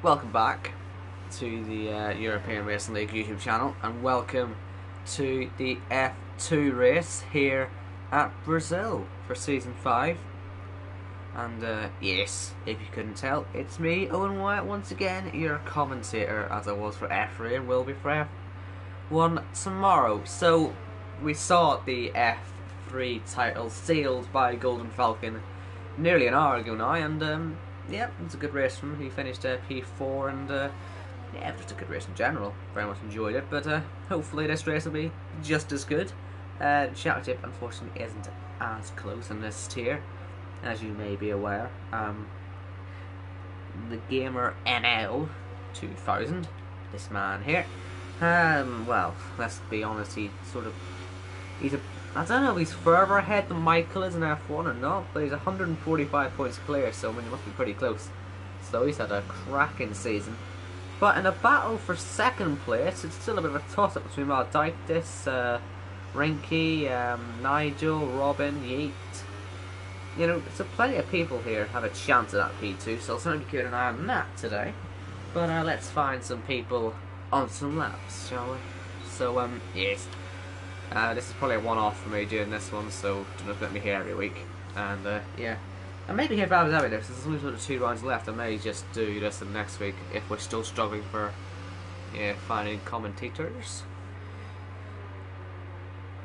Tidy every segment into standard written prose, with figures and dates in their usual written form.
Welcome back to the European Racing League YouTube channel, and welcome to the F2 race here at Brazil for Season 5. And yes, if you couldn't tell, it's me, Owen Wyatt, once again, your commentator, as I was for F3 and will be for F1 tomorrow. So, we saw the F3 title sealed by Golden Falcon nearly an hour ago now, and yeah, it was a good race from him. He finished P4, and yeah, it was just a good race in general. Very much enjoyed it, but hopefully this race will be just as good. The championship, unfortunately, isn't as close in this tier, as you may be aware. The Gamer NL 2000, this man here, well, let's be honest, I don't know if he's further ahead than Michael is in F1 or not, but he's 145 points clear, so I mean, he must be pretty close. So he's had a cracking season. But in a battle for second place, it's still a bit of a toss-up between Maledictus, Rinky, Nigel, Robin, Yeet. You know, so plenty of people here have a chance at that P2, so I'll certainly be keeping an eye on that today. But let's find some people on some laps, shall we? So, yes. This is probably a one-off for me doing this one, so don't let me here every week. And yeah, I may be here for hours every day, since there's only sort of 2 rounds left. I may just do this in next week if we're still struggling for finding commentators.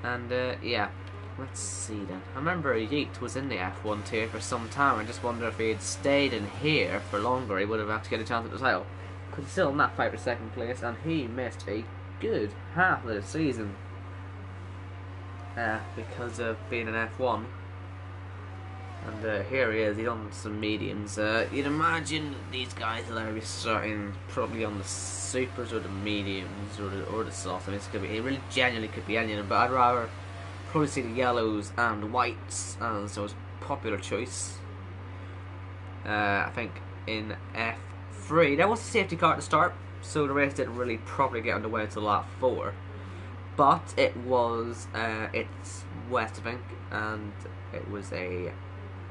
And yeah, let's see then. I remember Yeet was in the F1 tier for some time. I just wonder if he had stayed in here for longer, he would have actually got a chance at the title. Because he's still in that fight for second place, and he missed a good half of the season. Because of being an F1, and here he is, he's on some mediums. You'd imagine these guys will either be starting probably on the supers or the mediums or the softs. I mean, it really genuinely could be any of them, but I'd rather probably see the yellows and whites, and so it's a popular choice. I think in F3 there was a safety car at the start, so the race didn't really properly get underway until lap 4. But it was, it's west, I think, and it was a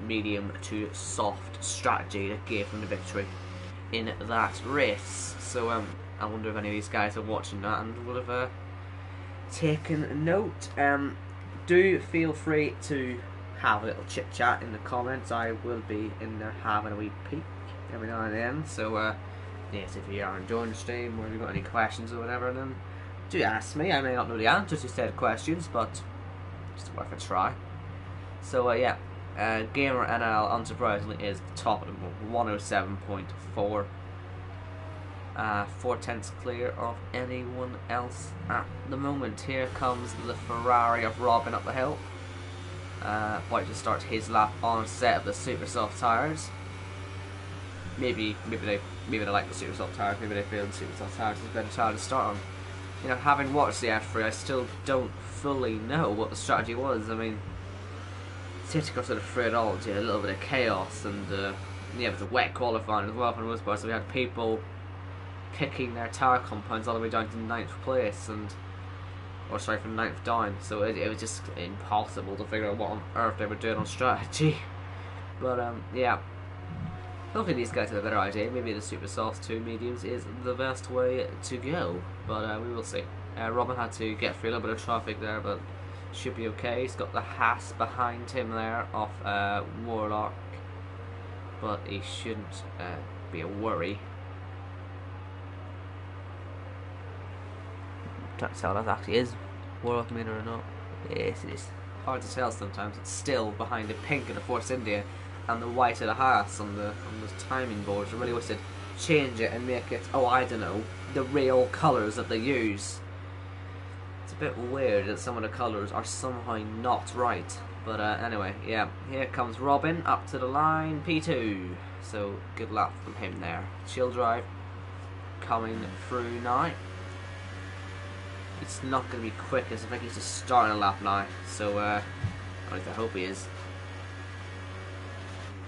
medium to soft strategy that gave them the victory in that race. So I wonder if any of these guys are watching that and would have taken note. Do feel free to have a little chit chat in the comments. I will be in there having a wee peek every now and then. So yes, if you are enjoying the stream or if you've got any questions or whatever, then do ask me. I may not know the answers to said questions, but it's worth a try. So yeah, Gamer NL unsurprisingly is top at 107.4. 4/10 clear of anyone else at the moment. Here comes the Ferrari of Robin up the hill. About to start his lap on set of the super soft tires. Maybe they like the super soft tires. Maybe they feel the super soft tires is a better tire to start on. You know, having watched the F3, I still don't fully know what the strategy was. I mean, safety car sort of threw it all into a little bit of chaos, and yeah, it was a wet qualifying as well for the most part, so we had people picking their tire compounds all the way down to 9th place, or sorry, from 9th down, so it was just impossible to figure out what on earth they were doing on strategy. But yeah, hopefully these guys have a better idea. Maybe the super soft 2 mediums is the best way to go, but we will see. Robin had to get through a little bit of traffic there, but should be okay. He's got the Haas behind him there off Warlock, but he shouldn't be a worry. Can't tell if that actually is Warlock Miner or not. Yes, it is. Hard to tell sometimes. It's still behind the pink of the Force India and the white of the Haas on the timing boards. I really wish they'd change it and make it, oh, I don't know, the real colours that they use. It's a bit weird that some of the colours are somehow not right. But anyway, yeah, here comes Robin up to the line, P2. So good luck from him there. Chill drive coming through now. It's not going to be quick, I think he's just starting a lap now. So at least I hope he is.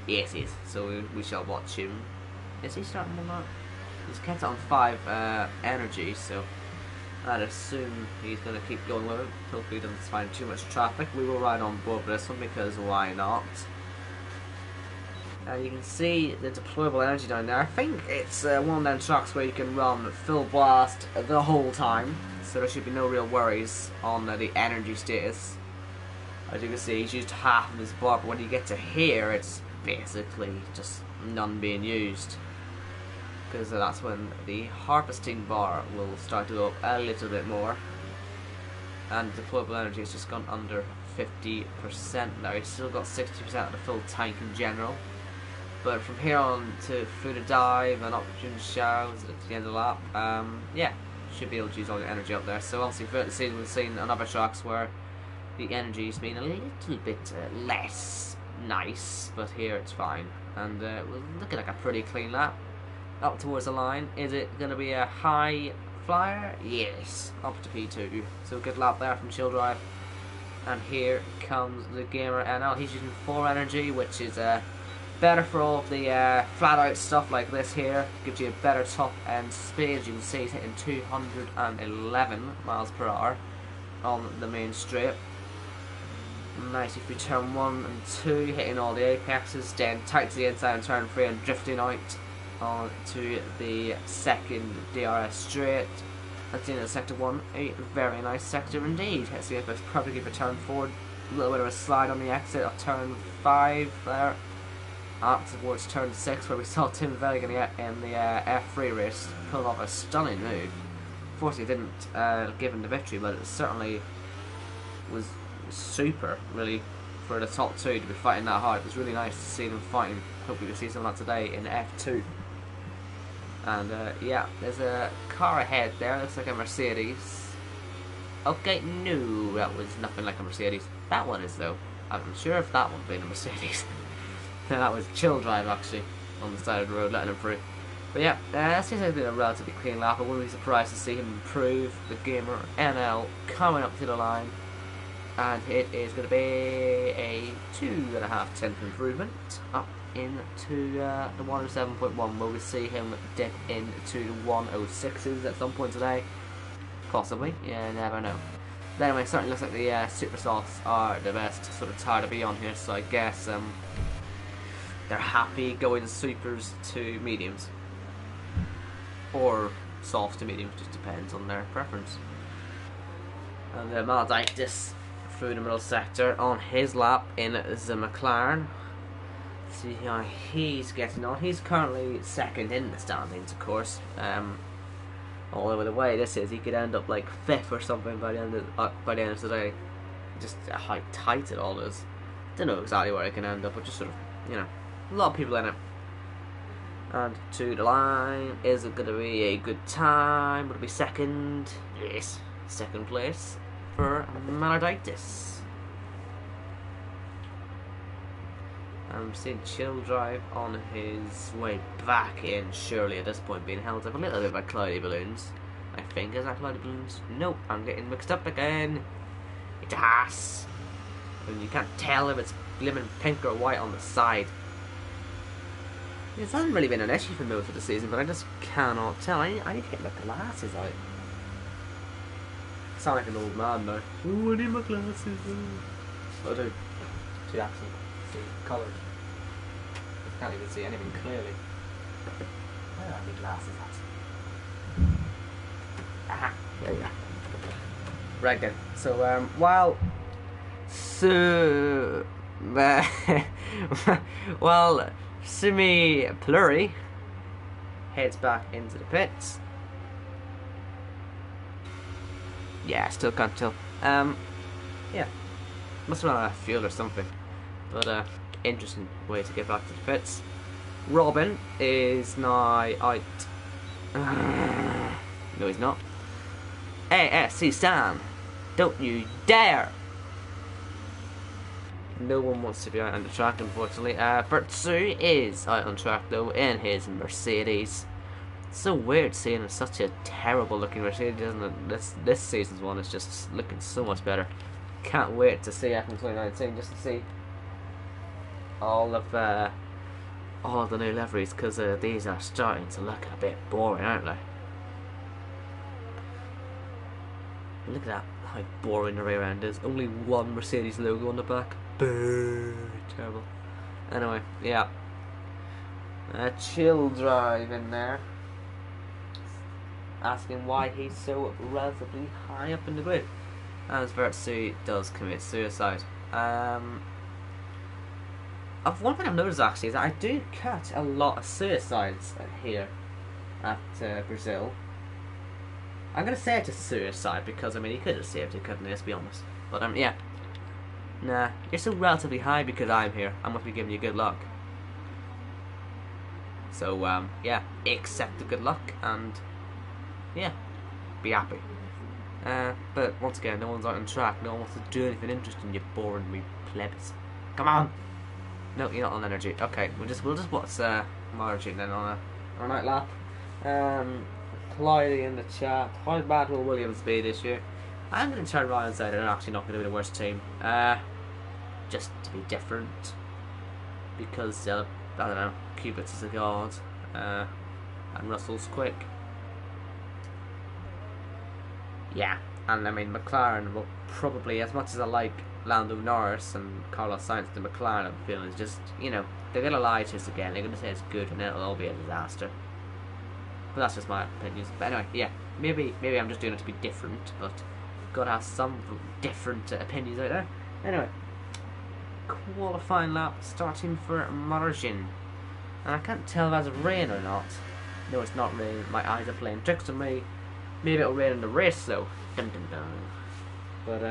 Yes, he is. So we shall watch him. Is he starting or not? He's kept it on 5 energy, so I'd assume he's going to keep going with it. Hopefully he doesn't find too much traffic. We will ride on board with this one because why not? You can see the deployable energy down there. I think it's one of them tracks where you can run full blast the whole time, so there should be no real worries on the energy status. As you can see, he's used half of his bar, but when you get to here, it's basically just none being used. Because that's when the harvesting bar will start to go up a little bit more. And deployable energy has just gone under 50% now. He's still got 60% of the full tank in general. But from here on to through the dive and option showers at the end of the lap, yeah, should be able to use all the energy up there. So obviously throughout the season we've seen on other tracks where the energy's been a little bit less nice, but here it's fine. And we're looking like a pretty clean lap. Up towards the line. Is it going to be a high flyer? Yes, up to P2. So good lap there from Chill Drive. And here comes the Gamer NL. He's using 4 energy, which is better for all of the flat out stuff like this here. Gives you a better top end speed. As you can see, he's hitting 211 miles per hour on the main straight. Nice if you turn 1 and 2, hitting all the apexes, then tight to the inside and turn 3 and drifting out on to the second DRS straight. That's the end of sector 1, a very nice sector indeed. Hits the apex perfectly for turn 4, a little bit of a slide on the exit of turn 5 there. Up towards turn 6 where we saw Tim Velig in the F3 race pull off a stunning move. Unfortunately didn't give him the victory, but it certainly was super, really, for the top 2 to be fighting that hard. It was really nice to see them fighting. Hopefully we'll see some of that today in F2. And yeah, there's a car ahead there, looks like a Mercedes. Okay, no, that was nothing like a Mercedes. That one is though. I'm sure if that one being a Mercedes. That was Chill Drive actually, on the side of the road letting him through. But yeah, that seems like it's been a relatively clean lap. I wouldn't be surprised to see him improve. The Gamer NL coming up to the line. And it is going to be a 2.5 tenth improvement up into the 107.1, where we see him dip into the 106s at some point today. Possibly, you never know. But anyway, it certainly looks like the Super Softs are the best sort of tire to be on here, so I guess they're happy going supers to mediums. Or softs to mediums, just depends on their preference. And Maladictus through the middle sector on his lap in the McLaren. See how he's getting on. He's currently second in the standings, of course. Although the way this is, he could end up like 5th or something by the end of today. Just how tight it all is. Don't know exactly where it can end up, but just sort of, you know, a lot of people in it. And to the line, is it going to be a good time? Will it be second? Yes, second place for Maladictus. I'm seeing Chill Drive on his way back in, surely at this point being held up a little bit by Cloudy Balloons. I think, is that Cloudy Balloons? Nope, I'm getting mixed up again. It's a Haas. And you can't tell if it's gleaming pink or white on the side. This hasn't really been an issue for most of the season, but I just cannot tell. I need to get my glasses out. I sound like an old man now. Oh, I need my glasses out. I do. To actually see colours. I can't even see anything clearly. Where are my glasses at? Aha, there you are. Right then. So, while Simi Pluri heads back into the pits. Yeah, I still can't tell. Yeah. Must have run out of fuel or something. But, interesting way to get back to the pits. Robin is now out. No, he's not. ASC Stan, don't you dare! No one wants to be out on the track, unfortunately. Bertsu is out on track, though, in his Mercedes. It's so weird seeing such a terrible looking Mercedes, isn't it? This season's one is just looking so much better. Can't wait to see F1 2019, just to see all of the new liveries, because these are starting to look a bit boring, aren't they? Look at that, how boring the rear end is. Only one Mercedes logo on the back. Boo, terrible. Anyway, yeah. A chill drive in there. Asking why he's so relatively high up in the grid. As Vertsu does commit suicide. One thing I've noticed actually is that I do catch a lot of suicides here at Brazil. I'm gonna say it's a suicide because I mean he could have saved it, couldn't he? Let's be honest. But yeah. Nah, you're so relatively high because I'm here. I must be giving you good luck. So yeah, accept the good luck and yeah, be happy. But once again, no one's out on track. No one wants to do anything interesting. You boring wee plebs. Come on. No, you're not on energy. Okay, we'll just watch Margin then on a night lap. Clyde in the chat. How bad will Williams be this year? I'm going to turn around and say they're actually not going to be the worst team. Just to be different. Because, I don't know, Cubits is a god. And Russell's quick. Yeah, and I mean, McLaren will probably, as much as I like Lando Norris and Carlos Sainz, the McLaren I'm feeling is just, you know, they're going to lie to us again. They're going to say it's good and it'll all be a disaster. But that's just my opinions. But anyway, yeah, maybe I'm just doing it to be different, but gotta have some different opinions out there. Anyway, qualifying lap starting for Margin. And I can't tell if it's rain or not. No, it's not raining. My eyes are playing tricks on me. Maybe it'll rain in the race though. Dun, dun, dun. But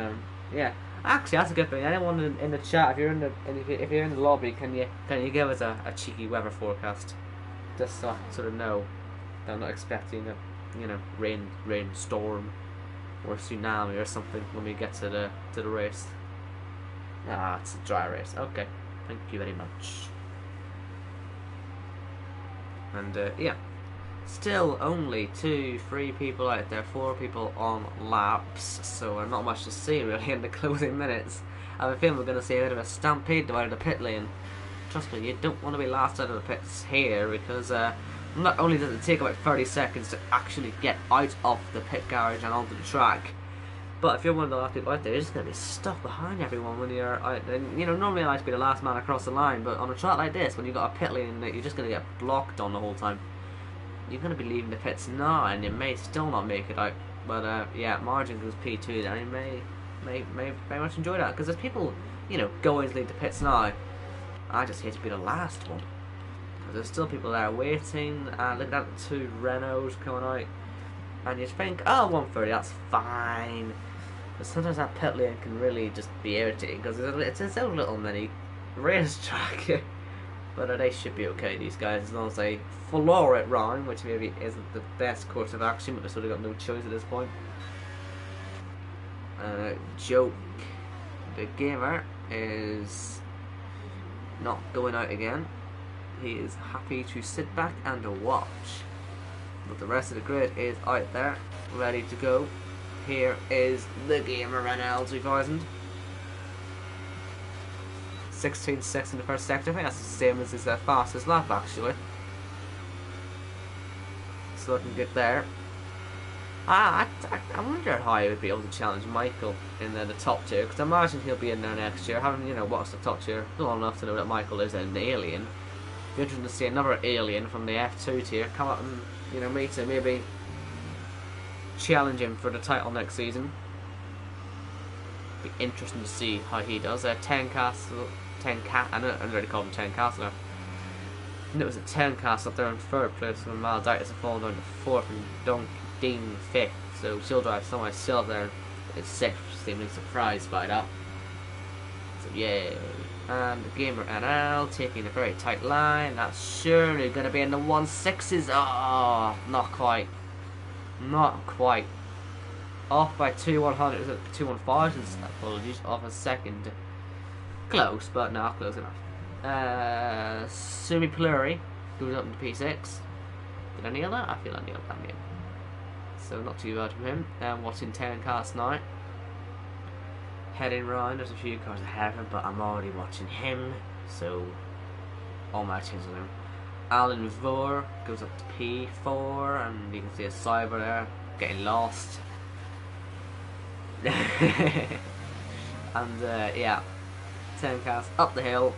yeah. Actually, that's a good thing. Anyone in the chat, if you're in the lobby, can you give us a cheeky weather forecast, just so I sort of know that I'm not expecting a rainstorm or a tsunami or something when we get to the race. Ah, it's a dry race. Okay, thank you very much. And yeah, still only 2-3 people out there, 4 people on laps, so not much to see really in the closing minutes. I have a feeling we're going to see a bit of a stampede out of the pit lane. Trust me, you don't want to be last out of the pits here because not only does it take about 30 seconds to actually get out of the pit garage and onto the track, but if you're one of the last people out there, you're just going to be stuck behind everyone when you're out. And, you know, normally I like to be the last man across the line, but on a track like this, when you've got a pit lane that you're just going to get blocked on the whole time, you're going to be leaving the pits now, and you may still not make it out. But yeah, Margin goes P2 there, and you may very much enjoy that, because there's people, you know, going to leave the pits now. I just hate to be the last one, because there's still people there waiting. Look at that, 2 Renaults coming out, and you think, oh, 130, that's fine. But sometimes that pit lane can really just be irritating, because it's its own little mini racetrack. But they should be okay, these guys, as long as they floor it wrong, which maybe isn't the best course of action, but they've sort of got no choice at this point. Joke, the gamer, is not going out again. He is happy to sit back and watch. But the rest of the grid is out there, ready to go. Here is the gamer NL 2000. 16.6 in the first sector. I think that's the same as his fastest lap actually. So looking good there. I wonder how he would be able to challenge Michael in the top tier, because I imagine he'll be in there next year. Having, you know, watched the top tier long enough to know that Michael is an alien. It'd be interesting to see another alien from the F2 tier come up and, you know, meet him, maybe challenge him for the title next season. Be interesting to see how he does. 10 Castle, I already called him 10 Castle. And it was a 10 Castle up there in 3rd place when Malditis had fallen down to 4th and Dean 5th. So she'll drive somewhere still there in 6th, seemingly surprised by that. So yay. And the gamer NL taking a very tight line. That's surely going to be in the 1.6s. Oh, not quite. Not quite. Off by 2 100s, 2 1.5s, apologies, off a second. Close, but not close enough. Sumi Pluri goes up into P6. Did I nail that? I feel I nailed that name. So not too bad from him. Watching 10 cars now. Heading round, there's a few cars ahead of him, but I'm already watching him, so all my attention on him. Alan Vore goes up to P4, and you can see a cyber there getting lost. And yeah, 10 cars up the hill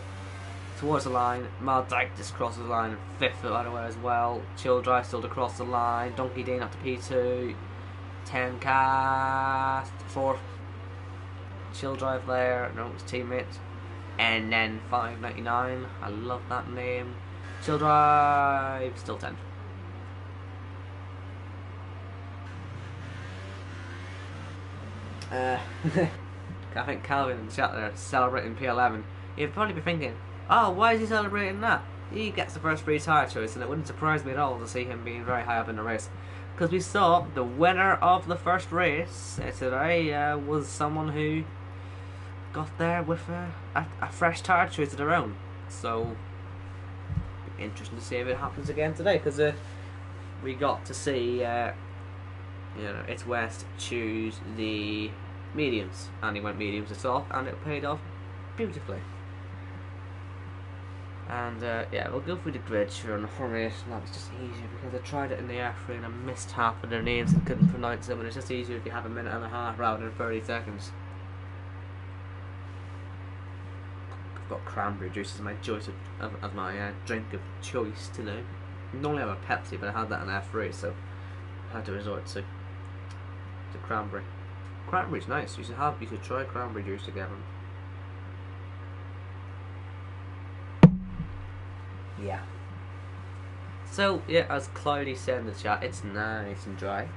towards the line. Maldike just crosses the line, 5th right away as well. Chill Drive still to cross the line. Donkey Dean up to P2. 10 cast, 4th. Chill Drive there, no, it's teammates. And then 599, I love that name. Chill Drive, still 10th. I think Calvin in the chat there celebrating P11. You'd probably be thinking, oh, why is he celebrating that? He gets the first free tyre choice, and it wouldn't surprise me at all to see him being very high up in the race. Because we saw the winner of the first race today was someone who got there with a fresh tyre choice of their own. So, interesting to see if it happens again today, because we got to see It's West choose the mediums, and he went mediums himself, and it paid off beautifully. And yeah, we'll go through the grid sure on the formation. That was just easier because I tried it in the airframe and I missed half of their names and couldn't pronounce them, and it's just easier if you have a minute and a half rather than 30 seconds. I've got cranberry juice as my choice as my drink of choice today. I normally have a Pepsi, but I had that in air-free, so I had to resort to cranberry. Cranberry's nice. You should try cranberry juice together. Yeah. So yeah, as Cloudy said in the chat, it's nice and dry,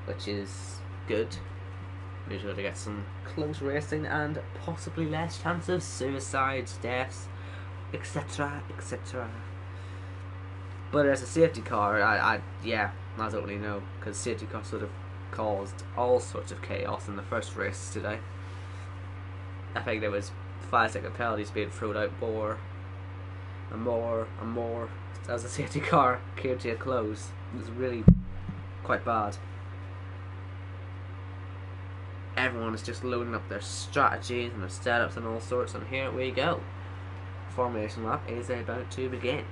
which is good. We're sure to get some close racing and possibly less chance of suicides, deaths, etc., etc. But as a safety car, I don't really know, because safety car sort of caused all sorts of chaos in the first race today. I think there was 5-second penalties being thrown out more and more as the safety car came to a close. It was really quite bad. Everyone is just loading up their strategies and their setups and all sorts, and here we go. Formation lap is about to begin.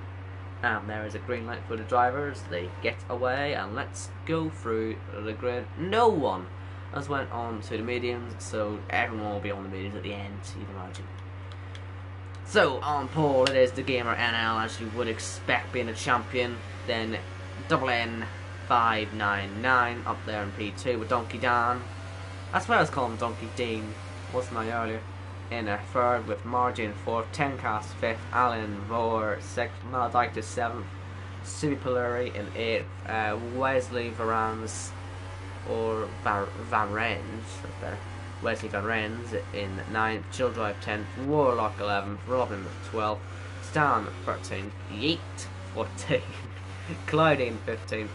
And there is a green light for the drivers. They get away, and let's go through the grid. No one has went on to the mediums, so everyone will be on the mediums at the end, you'd imagine. So on pole it is the Gamer NL, as you would expect, being a champion. Then double N 599 up there in P2 with Donkey Dan. That's why I was calling him Donkey Dean, wasn't I earlier? In a third with Margin 4th, 10 cast 5th, Alan Moore 6th, Maldike 7th, Subi Polari in 8th, Wesley Varans or Van Rens, better. Wesley Van Rens in 9th, Chill Drive 10th, Warlock 11th, Robin 12th, Stan 13th, Yeet 14th, Clydine 15th,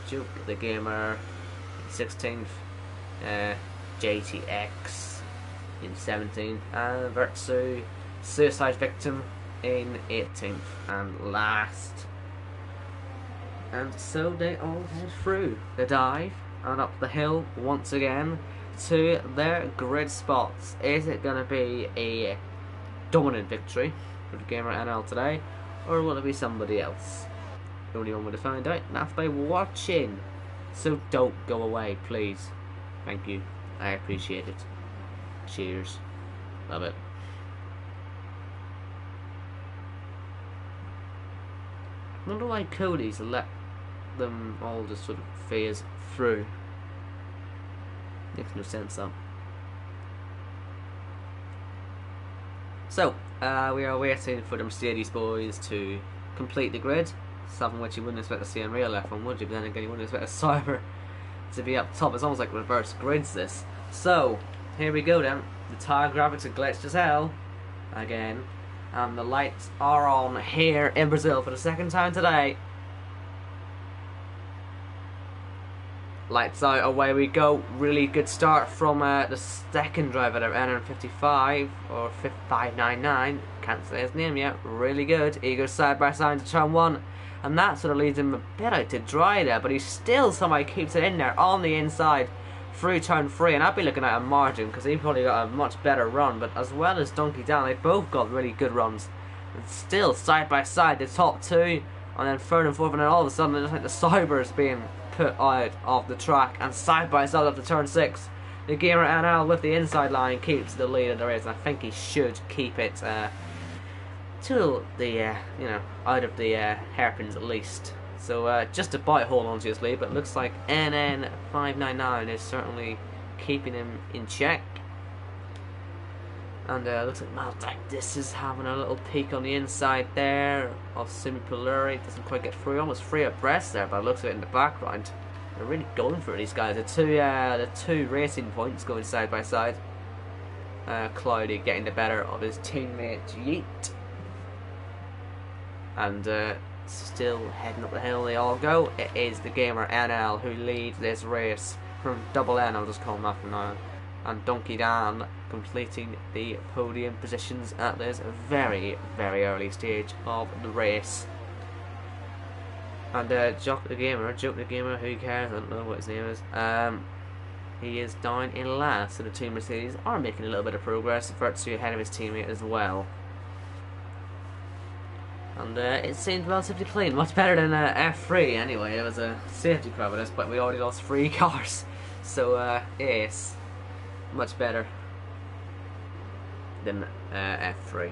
Juke the Gamer 16th, JTX in 17th, and Vertsu Suicide Victim in 18th and last. And so they all head through the dive and up the hill once again to their grid spots. Is it going to be a dominant victory for the Gamer NL today, or will it be somebody else? The only one way to find out, and that's by watching. So don't go away, please. Thank you. I appreciate it. Cheers. Love it. I wonder why Cody's let them all just sort of phase through. Makes no sense though. So, we are waiting for the Mercedes boys to complete the grid. Something which you wouldn't expect to see in real F1, would you? But then again, you wouldn't expect a Cyber to be up top. It's almost like reverse grids this. So, here we go then. The tyre graphics are glitched as hell again, and the lights are on here in Brazil for the second time today. Lights out, away we go. Really good start from the second driver there, NN55 or 599. Can't say his name yet. Really good. He goes side by side to turn 1, and that sort of leads him a bit out to dry there, but he still somehow keeps it in there on the inside through turn 3, and I'd be looking at a Margin because he probably got a much better run, but as well as Donkey Down, they both got really good runs. And still side by side, the top two, and then third and fourth, and then all of a sudden it's like the Cybers being put out of the track, and side by side up to turn 6. The Gamer NL with the inside line keeps the lead of the race, and I think he should keep it to the out of the hairpins at least. So just about hold on to his lead, but it looks like NN599 is certainly keeping him in check. And looks like Maledictus is having a little peek on the inside there of Simi Poluri. Doesn't quite get through, almost free abreast there, but looks at it in the background. They're really going for it, these guys. The two racing points going side by side. Cloudy getting the better of his teammate Yeet. And still heading up the hill they all go. It is the gamer NL who leads this race from double N, I'll just call him that from now on. And Donkey Dan completing the podium positions at this very, very early stage of the race. And Joke the Gamer, who cares, I don't know what his name is, he is down in last, so the two Mercedes are making a little bit of progress. Virtue ahead of his teammate as well. And it seemed relatively clean, much better than F3 anyway. It was a safety car with us, but we already lost 3 cars. So yes, much better than F3.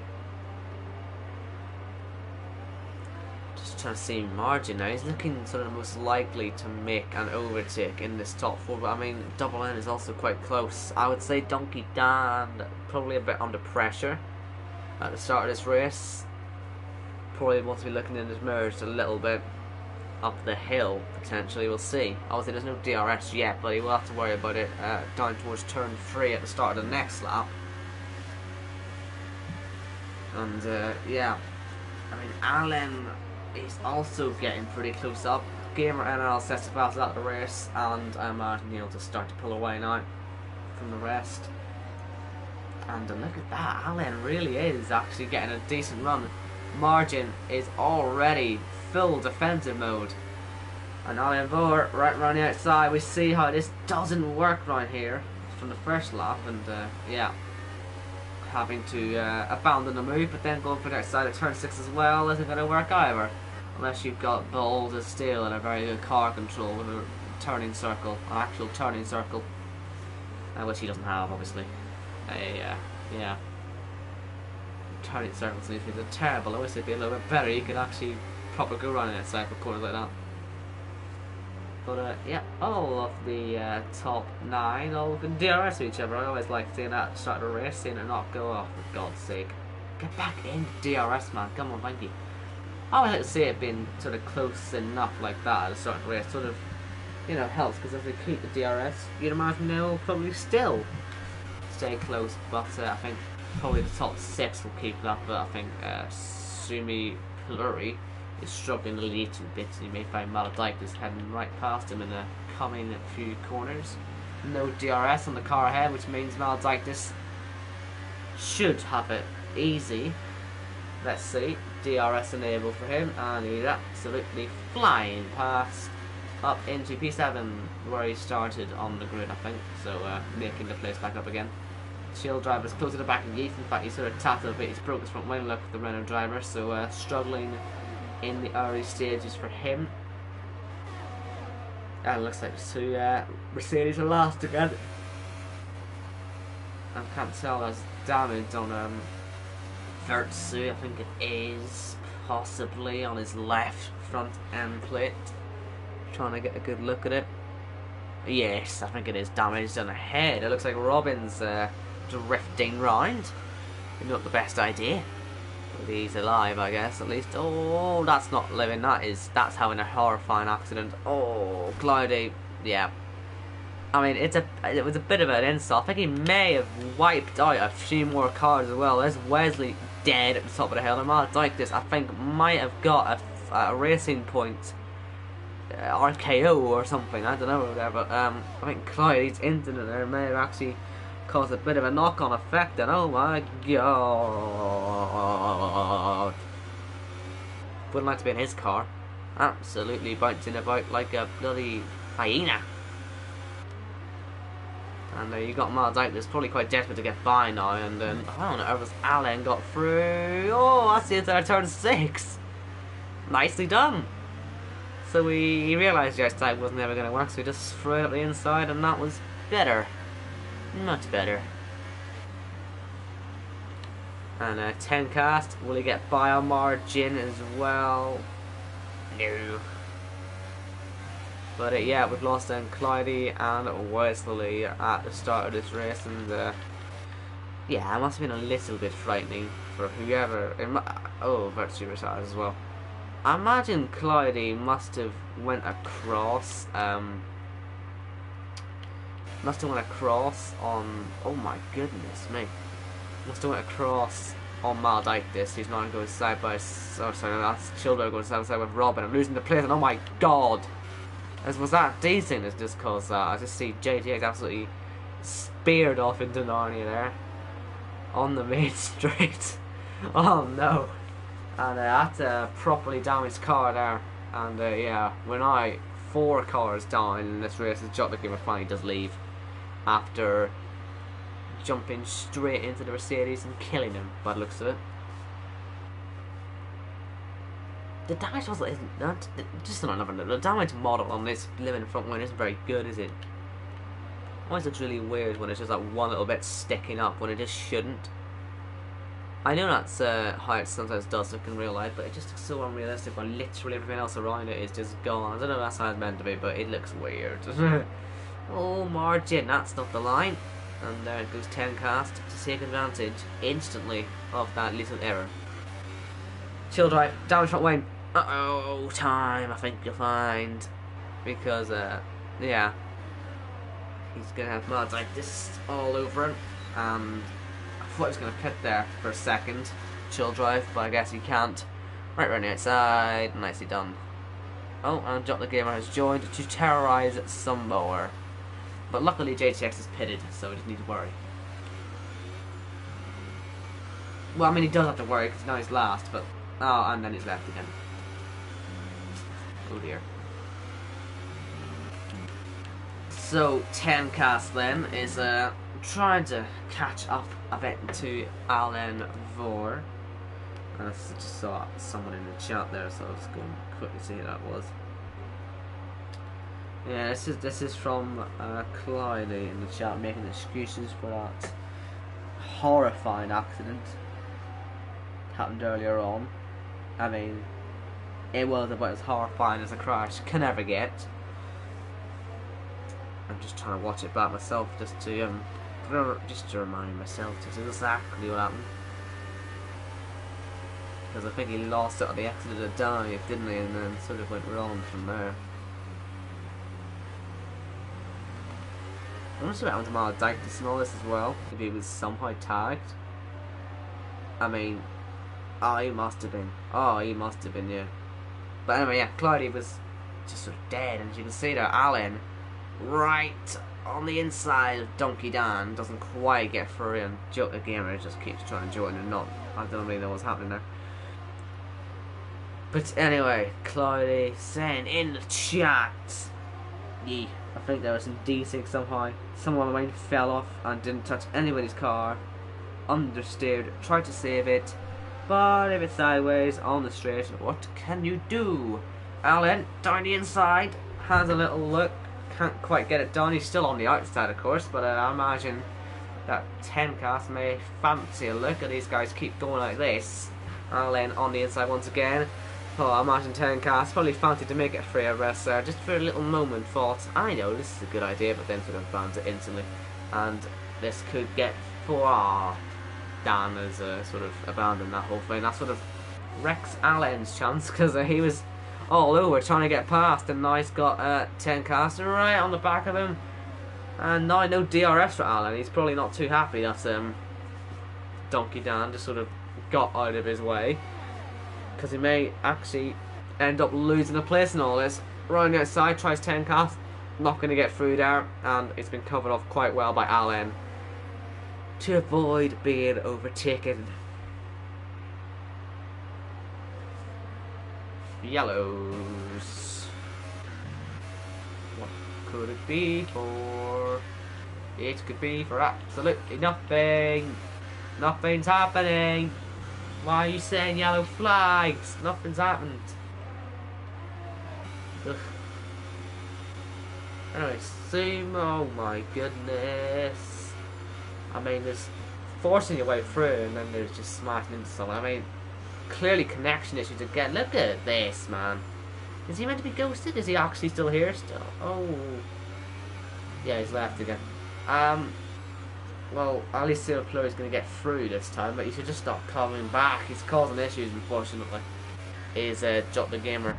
Just trying to see margin now. He's looking sort of most likely to make an overtake in this top 4, but I mean double N is also quite close. I would say Donkey Dan probably a bit under pressure at the start of this race. Probably wants to be looking in his mirrors a little bit up the hill, potentially. We'll see. Obviously there's no DRS yet, but he will have to worry about it down towards turn 3 at the start of the next lap. And yeah, I mean Alan is also getting pretty close up. Gamer NL sets the fastest out of the race, and I imagine he'll just start to pull away now from the rest. And look at that, Alan really is actually getting a decent run. Margin is already full defensive mode, and Alan Boer right around the outside. We see how this doesn't work right here from the first lap, and yeah, having to abandon the move, but then going for the outside of turn 6 as well isn't going to work either, unless you've got bold as steel and a very good car control with a turning circle, an actual turning circle, which he doesn't have obviously. Yeah. Turning circles these things are terrible. I wish they'd be a little bit better. You could actually proper go around outside for corners like that. But yeah, all of the top 9 all can DRS each other. I always like seeing that at the start of a race, seeing it not go off, for God's sake. Get back in DRS, man. Come on, thank you. I would like to see it being sort of close enough like that at the start of a race. Sort of, you know, helps, because if they keep the DRS, you'd imagine they'll probably still stay close. But I think probably the top 6 will keep that, but I think Sumi Poluri is struggling a little bit. You may find Maledictus heading right past him in the coming few corners. No DRS on the car ahead, which means Maledictus should have it easy. Let's see, DRS enabled for him, and he's absolutely flying past up into P7 where he started on the grid, I think, so making the place back up again. Shield driver's close to the back of Yeath. In fact, he sort of tapped a bit. He's broke his front wing look, the Renault driver, so struggling in the early stages for him. And it looks like the two Mercedes are last again. I can't tell, there's damage on Virtue, I think it is, possibly on his left front end plate. Trying to get a good look at it. Yes, I think it is damaged on the head. It looks like Robin's drifting round. Maybe not the best idea, but he's alive, I guess, at least. Oh, that's not living. That's having a horrifying accident. Oh, Cloudy. Yeah. I mean, it was a bit of an insult. I think he may have wiped out a few more cars as well. There's Wesley dead at the top of the hill, and Maledictus, I think, might have got a racing point RKO or something. I don't know, but I think Cloudy's incident there may have actually caused a bit of a knock-on effect, and oh my god, wouldn't like to be in his car. Absolutely bouncing about like a bloody hyena. And you got Maledictus probably quite desperate to get by now, and then I don't know, Alan got through. Oh, that's the inside of turn 6. Nicely done. So he realised the outside wasn't ever going to work, so he just threw it up the inside, and that was better. Much better. And 10 cast, will he get by on margin as well? No. But yeah, we've lost then Clyde and Wesley at the start of this race, and yeah, it must have been a little bit frightening for whoever. Virtue retired as well. I imagine Clyde must have went across. Must have went across on. Oh my goodness me! Must have went across on Maldictus. He's not going side by. Oh, sorry, that's Chilwell going side by side with Robin. I'm losing the place, and oh my god! As was that decent as just caused that. I just see JTX absolutely speared off into Narnia there on the main straight. Oh no! And that's a properly damaged car there. And yeah, when 4 cars down in this race, the Jota Gamer finally does leave after jumping straight into the Mercedes and killing him by the looks of it. The damage was not just another. The damage model on this living front wing isn't very good, is it? Always looks really weird when it's just like one little bit sticking up when it just shouldn't. I know that's how it sometimes does look in real life, but it just looks so unrealistic when literally everything else around it is just gone. I don't know if that's how it's meant to be, but it looks weird. Oh, margin, that's not the line. And there it goes 10 cast to take advantage instantly of that little error. Chill drive, down front wing. Uh-oh, time, I think you'll find. Because, yeah. He's going to have mods like this all over him. And I thought he was going to pit there for a second. Chill drive, but I guess he can't. Right around the outside, nicely done. Oh, and Jot the Gamer has joined to terrorise some more. But luckily JTX is pitted, so he doesn't need to worry. Well, I mean he does have to worry because now he's last, but... Oh, and then he's left again. Oh dear. So, 10 cast then is trying to catch up a bit to Alan Vor. I just saw someone in the chat there, so I'll just go and quickly see who that was. Yeah, this is from Clyde in the chat making excuses for that horrifying accident happened earlier on. I mean, it was about as horrifying as a crash can ever get. I'm just trying to watch it back myself just to remind myself just exactly what happened. Because I think he lost it on the exit of the dive, didn't he? And then sort of went wrong from there. I wonder what happened to Maladictus and all this as well. If he was somehow tagged. I mean, he must have been. Oh, he must have been, yeah. But anyway, yeah, Clyde was just sort of dead. And as you can see there, Alan, right on the inside of Donkey Dan, doesn't quite get through. And Joke the Gamer just keeps trying to join and not. I don't really know what's happening there. But anyway, Clyde saying in the chat, yeah, I think there was some D6 somehow. Someone on the wing fell off and didn't touch anybody's car. Understeered, tried to save it, but if it's sideways on the straight, what can you do? Alan, down the inside, has a little look, can't quite get it done. He's still on the outside, of course, but I imagine that 10 cast may fancy a look at these guys keep going like this. Alan on the inside once again. Oh, I imagine 10 cast probably fancied to make it free of rest there, just for a little moment thought, I know this is a good idea, but then sort of bans it instantly. And this could get far. Dan has sort of abandoned that whole thing. That sort of wrecks Alan's chance, because he was all over trying to get past, and now he's got 10 cast right on the back of him. And now no DRS for Alan. He's probably not too happy that Donkey Dan just sort of got out of his way, because he may actually end up losing a place in all this. Round the outside, tries 10 cast, not going to get through there, and it's been covered off quite well by Alan to avoid being overtaken. Yellows. What could it be for? It could be for absolutely nothing. Nothing's happening. Why are you saying yellow flags? Nothing's happened. Ugh. Anyway, Zoom, oh my goodness. I mean, there's forcing your way through, and then there's just smashing into someone. I mean, clearly connection issues again. Look at this, man. Is he meant to be ghosted? Is he actually still here still? Oh. Yeah, he's left again. Well, at least the player is going to get through this time, but he should just stop coming back. He's causing issues, unfortunately. Is Jot the Gamer.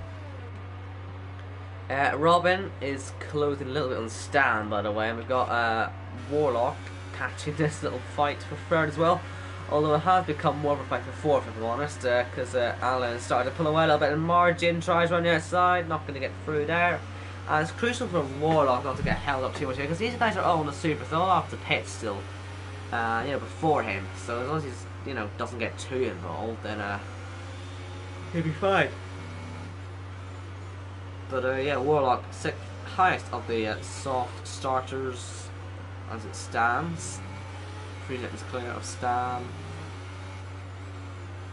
Robin is closing a little bit on Stan, by the way, and we've got Warlock catching this little fight for third as well. Although it has become more of a fight for fourth, if I'm honest, because Alan started to pull away a little bit, and Margin tries around the outside, not going to get through there. And it's crucial for Warlock not to get held up too much here, because these guys are all on the super, so they'll have to pit still, before him. So as long as he's, doesn't get too involved, then he'll be fine. But yeah, Warlock, sixth highest of the soft starters as it stands. 3 minutes clear of Stan.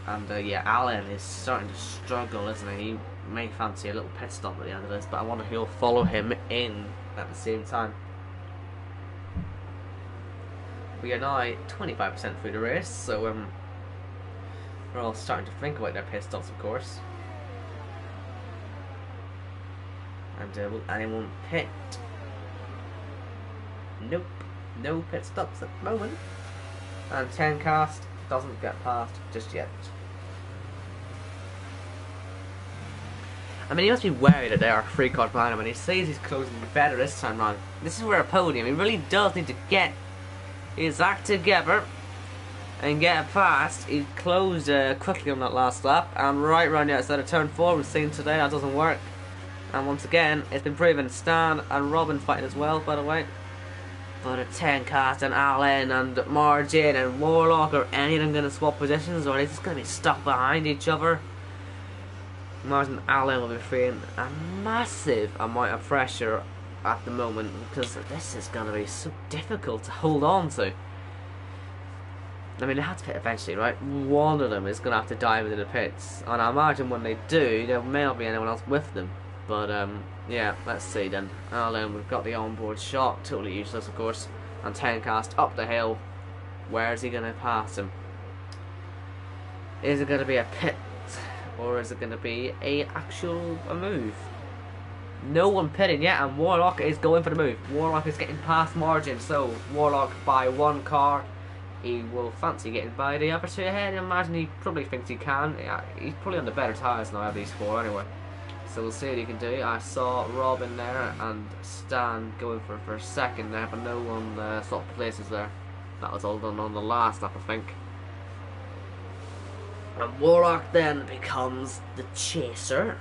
And yeah, Alan is starting to struggle, isn't he? He may fancy a little pit stop at the end of this, but I wonder if he'll follow him in at the same time. We are now 25% through the race, so we're all starting to think about their pit stops, of course. And will anyone pit? Nope, no pit stops at the moment. And 10 cast doesn't get past just yet. I mean, he must be worried that they are 3 card behind him, and he says he's closing better this time round. This is where a podium, he really does need to get his act together and get it past. He closed quickly on that last lap, and right round the outside of turn 4, we've seen today that doesn't work. And once again, it's been proven Stan and Robin fighting as well, by the way. But a 10 cast and Alan and Margin and Warlock, are any of them going to swap positions, or are they just going to be stuck behind each other? Margin and Alan will be feeling a massive amount of pressure at the moment, because this is going to be so difficult to hold on to. I mean, they have to pit eventually, right? One of them is going to have to dive into the pits, and I imagine when they do, there may not be anyone else with them. But yeah, let's see then. Alan, we've got the onboard shot, totally useless of course, and 10 cast up the hill. Where is he going to pass him? Is it going to be a pit, or is it going to be a move? No one pitting yet, and Warlock is going for the move. Warlock is getting past Margin, so Warlock by 1 car. He will fancy getting by the other 2 ahead. I imagine he probably thinks he can. Yeah, he's probably on the better tyres now, at these 4 anyway. So we'll see what he can do. I saw Robin there and Stan going for a second there, but no one swapped places there. That was all done on the last lap, I think. And Warlock then becomes the chaser.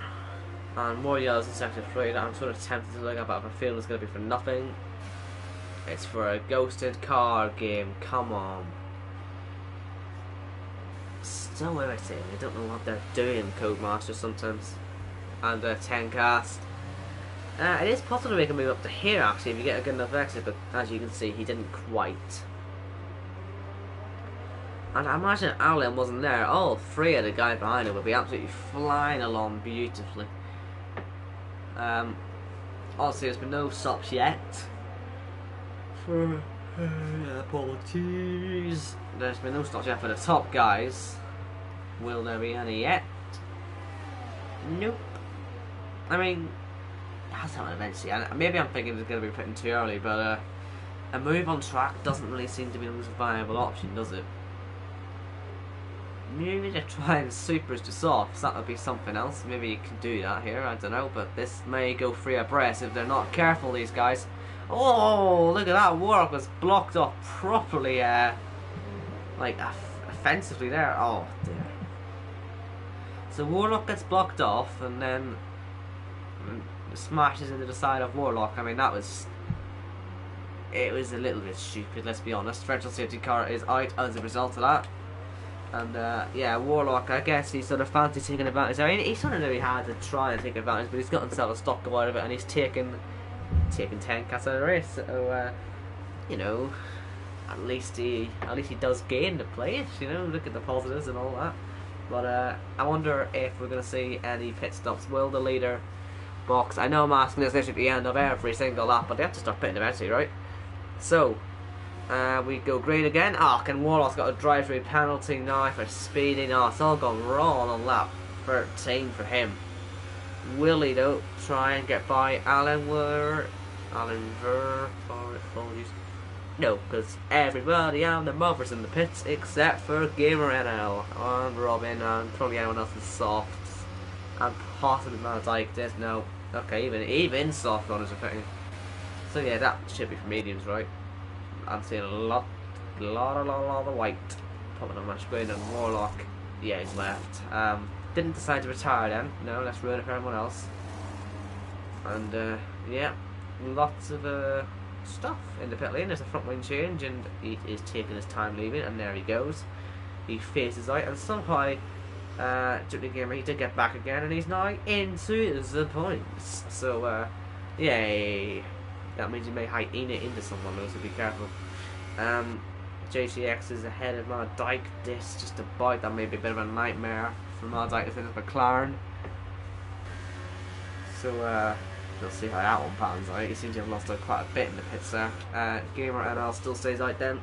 And more yellows in sector 3 that I'm sort of tempted to look at, but I have a feeling it's going to be for nothing. It's for a ghosted car game, come on. So irritating, I don't know what they're doing, Codemaster, sometimes. And 10 cast. It is possible to make a move up to here actually if you get a good enough exit, but as you can see he didn't quite. And I imagine Alan wasn't there. All 3 of the guys behind him would be absolutely flying along beautifully. Honestly, there's been no stops yet. Apologies. There's been no stops yet for the top guys. Will there be any yet? Nope. I mean, it has to happen eventually. And maybe I'm thinking it's going to be putting too early, but a move on track doesn't really seem to be the most viable option, does it? Maybe they're trying supers to softs. That would be something else. Maybe you can do that here. I don't know, but this may go 3 abreast if they're not careful. These guys. Oh, look at that! Warlock was blocked off properly. Like offensively there. Oh dear. So Warlock gets blocked off and then smashes into the side of Warlock. I mean, it was a little bit stupid, let's be honest. Virtual safety car is out as a result of that. And yeah, Warlock, I guess he's sort of fancy taking advantage. I mean, he sort of knew he had to try and take advantage, but he's got himself a stock go out of it, and he's taken 10 cats out of the race. So at least he does gain the place. Look at the positives and all that. But I wonder if we're going to see any pit stops. Will the leader box? I know I'm asking this literally at the end of every single lap, but they have to start pitting eventually, right? So, We go green again. Oh, and Warlock's got a drive-through penalty now for speeding. Oh, it's all gone wrong on lap 13 for him. Will he though try and get by Alan Ver? Apologies. No, because everybody and the mothers in the pits except for Gamer NL and Robin and probably anyone else is soft and possibly Maldyke. There's no okay, even soft runners are fitting. So yeah, that should be for mediums, right? I'm seeing a lot of white popping on my screen, and Warlock, yeah, he's left. Didn't decide to retire then. No, let's ruin it for everyone else. And yeah, lots of stuff in the pit lane. There's a front wing change, and he is taking his time leaving, and there he goes. He faces out, and somehow during the game he did get back again, and he's now into the points. So yay. That means you may hyena into someone though, so be careful. JTX is ahead of Maldyke. This just about, that may be a bit of a nightmare for Maldyke to finish McLaren. So we'll see how that one pans out. He seems to have lost quite a bit in the pits there. Gamer NL still stays out then.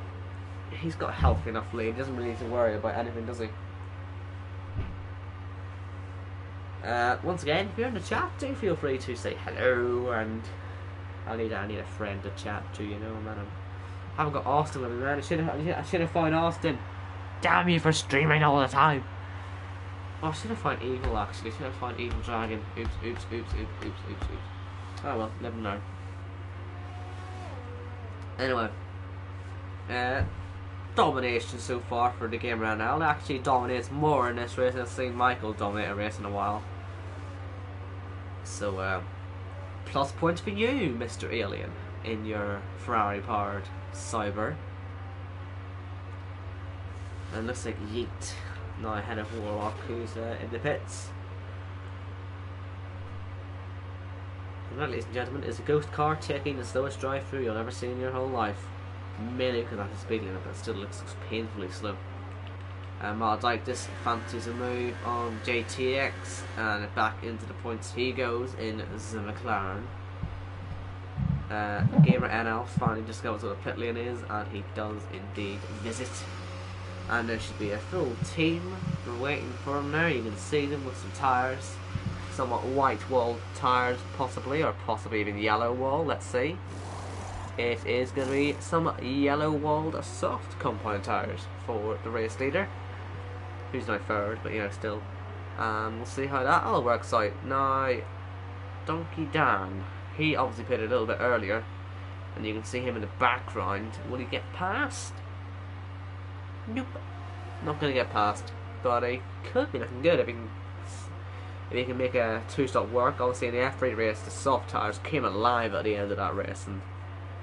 He's got a healthy enough lead, he doesn't really need to worry about anything, does he? Once again, if you're in the chat, do feel free to say hello, and I need a friend to chat to, you know, man. I haven't got Austin with me, man. I should have found Austin. Damn you for streaming all the time. Oh, I should have found Evil actually. Should have found Evil Dragon. Oops. Oh well, never know. Anyway, domination so far for the game right now. It actually dominates more in this race than I've seen Michael dominate a race in a while. So, plus points for you, Mr. Alien, in your Ferrari-powered Cyber. And looks like Yeet now ahead of Warlock, who's in the pits. And that, ladies and gentlemen, is a ghost car taking the slowest drive-through you'll ever see in your whole life. Mainly because that's the speed limit, but it still looks painfully slow. Maldyke just fancies a move on JTX, and back into the points he goes in the McLaren. Gamer NL finally discovers what the pit lane is, and he does indeed visit. And there should be a full team waiting for him there. You can see them with some tyres, somewhat white walled tyres possibly, or possibly even yellow wall, let's see. It is going to be some yellow walled soft compound tyres for the race leader, who's now third, but you know, still. We'll see how that all works out. Now, Donkey Dan, he obviously pitted a little bit earlier, and you can see him in the background. Will he get past? Nope, not going to get past, but he could be looking good if he can make a two-stop work. Obviously in the F3 race, the soft tyres came alive at the end of that race and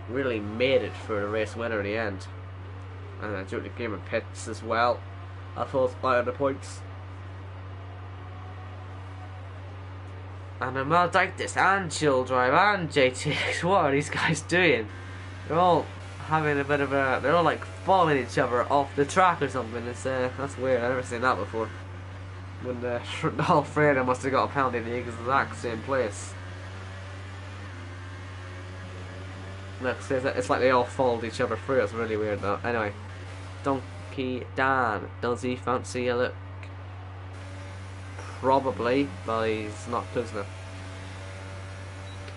really made it for the race winner at the end. And during the game of pits as well, I thought out of the points. And Maldyke this and Chill Drive and JTX, what are these guys doing? They're all having a bit of a, they're all like following each other off the track or something. It's that's weird, I've never seen that before. When all three of them must have got a penalty in the exact same place. Look, it's like they all followed each other through. It's really weird though. Anyway, Donkey Dan, does he fancy a look? Probably, but he's not close enough.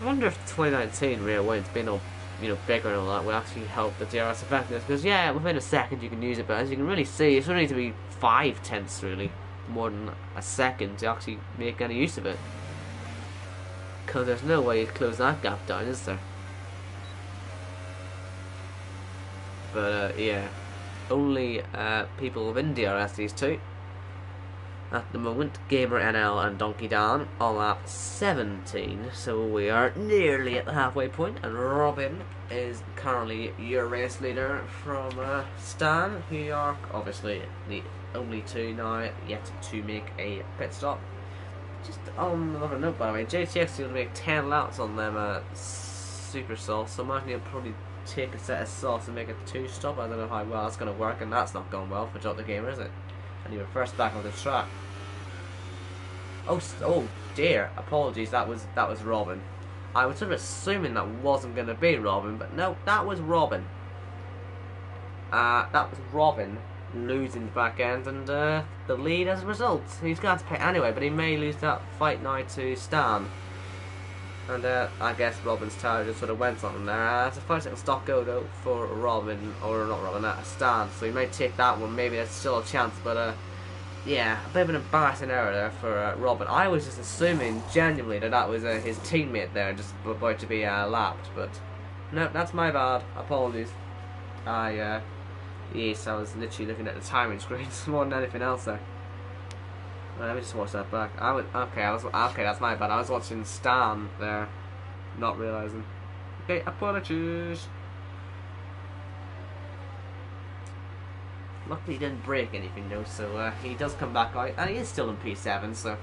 I wonder if 2019 rear wind's been all, you know, bigger and all that will actually help the DRS effectiveness, because yeah, within a second you can use it, but as you can really see, it's only need to be 5/10 really, more than a second to actually make any use of it. Because there's no way you'd close that gap down, is there? But yeah, only people within DRS, these two. At the moment, Gamer NL and Donkey Dan on lap 17, so we are nearly at the halfway point, and Robin is currently your race leader from Stan, who are obviously the only two now yet to make a pit stop. Just on another note, by the way, JTX is going to make 10 laps on them super sauce, so imagine he'll probably take a set of sauce and make a 2-stop. I don't know how well that's going to work, and that's not going well for Jot the Gamer, is it? And you were first back on the track. Oh dear, apologies, that was Robin. I was sort of assuming that wasn't going to be Robin, but no, that was Robin. that was Robin losing the back end and the lead as a result. He's going to have to pay anyway, but he may lose that fight now to Stan. And I guess Robin's tower just sort of went on him there. It's a 5-second stock go though for Robin, or not Robin, Stan. So he may take that one. Maybe there's still a chance, but yeah, a bit of an embarrassing error there for Robin. I was just assuming genuinely that was his teammate there, just about to be lapped. But no, that's my bad. Apologies. Yes, I was literally looking at the timing screens more than anything else there. Let me just watch that back. Okay, that's my bad. I was watching Stan there, not realising. Okay, apologies. Luckily he didn't break anything though, so he does come back out, and he is still in P7, so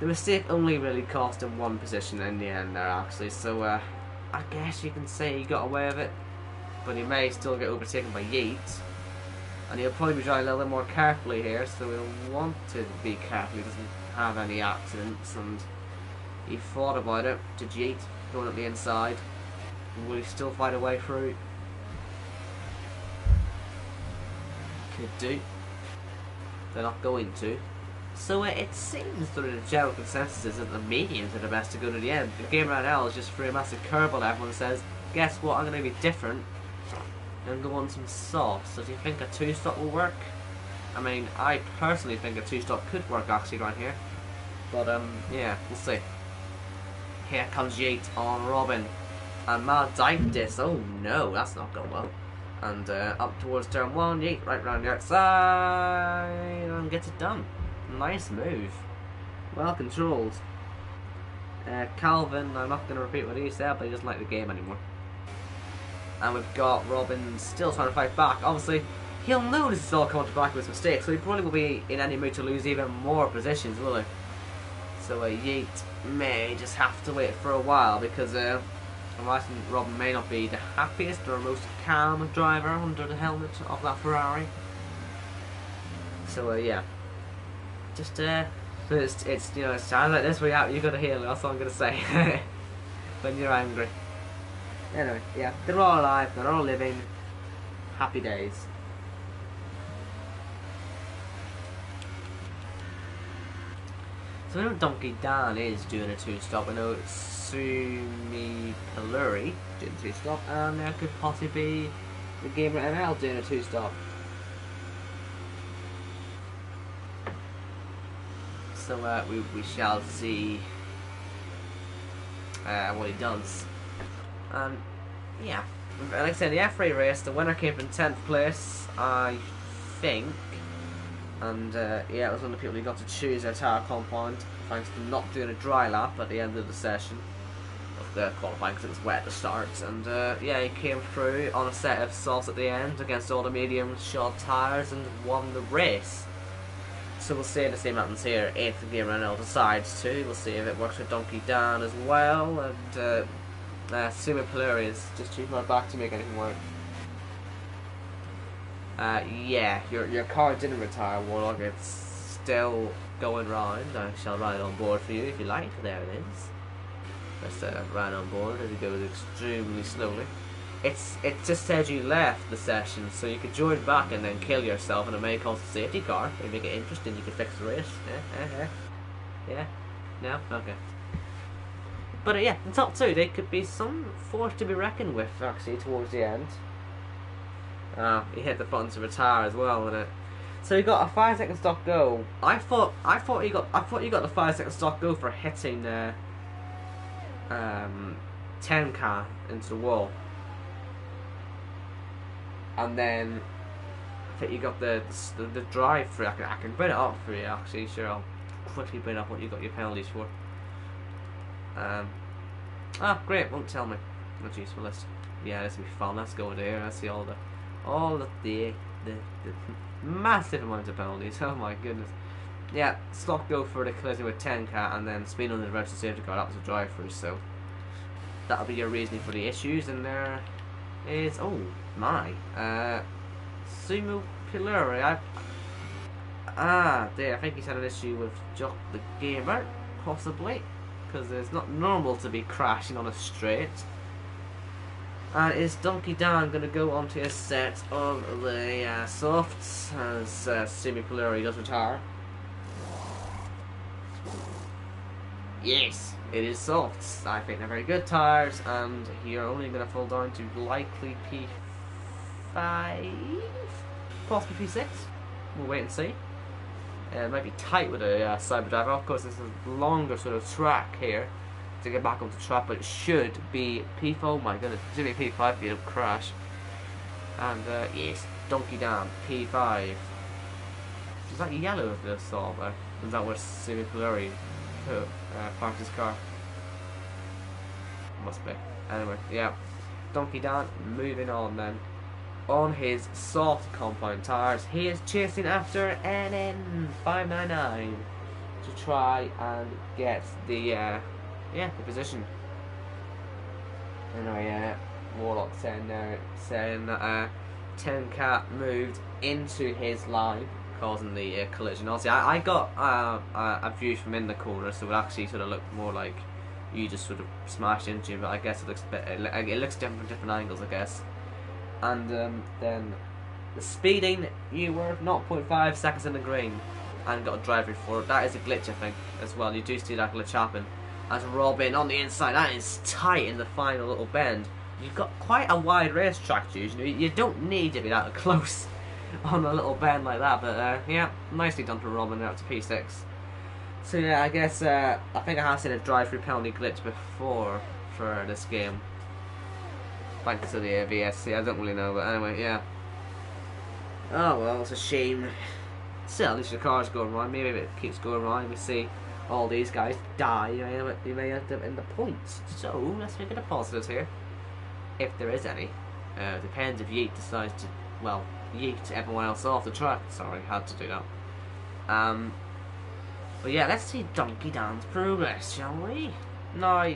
the mistake only really cost him one position in the end there actually, so I guess you can say he got away with it, but he may still get overtaken by Yeet. And he'll probably be driving a little bit more carefully here, so he'll want to be careful he doesn't have any accidents. And he thought about it. Did Yeet going up the inside? Will he still find a way through? Could do. They're not going to. So it seems that the general consensus is that the mediums are the best to go to the end. The game right now is just through a massive curveball. Everyone says, guess what, I'm going to be different and go on some softs. So do you think a 2-stop will work? I mean, I personally think a 2-stop could work actually right here. But yeah, we'll see. Here comes Yeet on Robin. And Mad dived this. Oh no, that's not going well. And up towards turn 1, Yeet right round the outside and gets it done. Nice move. Well controlled. Calvin, I'm not going to repeat what he said, but he doesn't like the game anymore. And we've got Robin still trying to fight back. Obviously, he'll know this is all coming back with his mistakes, so he probably will be in any mood to lose even more positions, will he? So Yeet may just have to wait for a while, because I imagine Robin may not be the happiest or most calm driver under the helmet of that Ferrari. So yeah, just it's you know, it sounds like this way out. You got to heal. That's all I'm gonna say. When you're angry. Anyway, yeah, they're all alive, they're all living, happy days. So I know Donkey Dan is doing a 2-stop, I know Sumi Peluri doing a 2-stop, and there could possibly be the Gamer ERL doing a 2-stop. So we shall see what he does. Yeah, like I said, the F3 race, the winner came from 10th place, I think. And yeah, it was one of the people who got to choose their tower compound, thanks to not doing a dry lap at the end of the session of the qualifying, because it was wet at the start. And yeah, he came through on a set of softs at the end against all the medium shod tyres and won the race. So we'll see if the same happens here if the Gamer ERL decides to. We'll see if it works with Donkey Dan as well. And Sumi Peluri is just choosing my back to make anything work. Yeah, your car didn't retire, Warlock. It's still going round. I shall ride on board for you if you like. There it is. Let's ride on board as it goes extremely slowly. It just said you left the session, so you could join back and then kill yourself, and it may cause a safety car. If you make it interesting, you could fix the race. Yeah. No? Okay. But yeah, in top 2, they could be some force to be reckoned with, actually, towards the end. He hit the button to retire as well, and so he got a 5-second stock go. I thought you got the 5-second stock go for hitting 10K into the wall, and then I think you got the drive through. I can bring it up for you actually. Sure, I'll quickly bring up what you got your penalties for. Great, won't tell me. Oh jeez, well let's be fun. Let's go there. Let's see all the massive amount of penalties. Oh my goodness. Yeah, stock go for the collision with 10K, and then spin under the registered safety car. That was a drive through, so that'll be your reasoning for the issues. And there is Sumi Peluri. I think he's had an issue with Jock the Gamer, possibly. Because it's not normal to be crashing on a straight. And is Donkey Dan going to go onto a set of the softs as Simi Polari does retire? Yes, it is softs. I think they're very good tires, and you're only going to fall down to likely P5, possibly P6. We'll wait and see. It might be tight with a Cyber Driver. Of course, this is a longer sort of track here to get back onto the track, but it should be P4. Oh my goodness, it should be P5 if you don't crash. And yes, Donkey Dan, P5. Is that yellow of the saw there? Is that where Simi Polari parked his car? Must be. Anyway, yeah. Donkey Dan moving on then. On his soft compound tires, he is chasing after NN599 to try and get the position. Anyway, Warlock saying that 10 Cat moved into his line, causing the collision. Obviously, I got a view from in the corner, so it actually sort of looked more like you just sort of smashed into him. But I guess it looks different from different angles, I guess. And then the speeding, you were 0.5 seconds in the green and got a driver for it. That is a glitch, I think, as well. You do see that glitch happen. As Robin on the inside, that is tight in the final little bend. You've got quite a wide racetrack, usually. You don't need to be that close on a little bend like that. But yeah, nicely done for Robin out to P6. So yeah, I guess I think I have seen a drive-through penalty glitch before for this game. Thanks to the VSC, I don't really know, but anyway, yeah. Oh well, it's a shame. Still, at least the car's going right. Maybe if it keeps going right, we see all these guys die. You may end up in the points. So let's look at the positives here, if there is any. Depends if Yeet decides to, well, yeet everyone else off the track. Sorry, had to do that. But yeah, let's see Donkey Dan's progress, shall we? Now,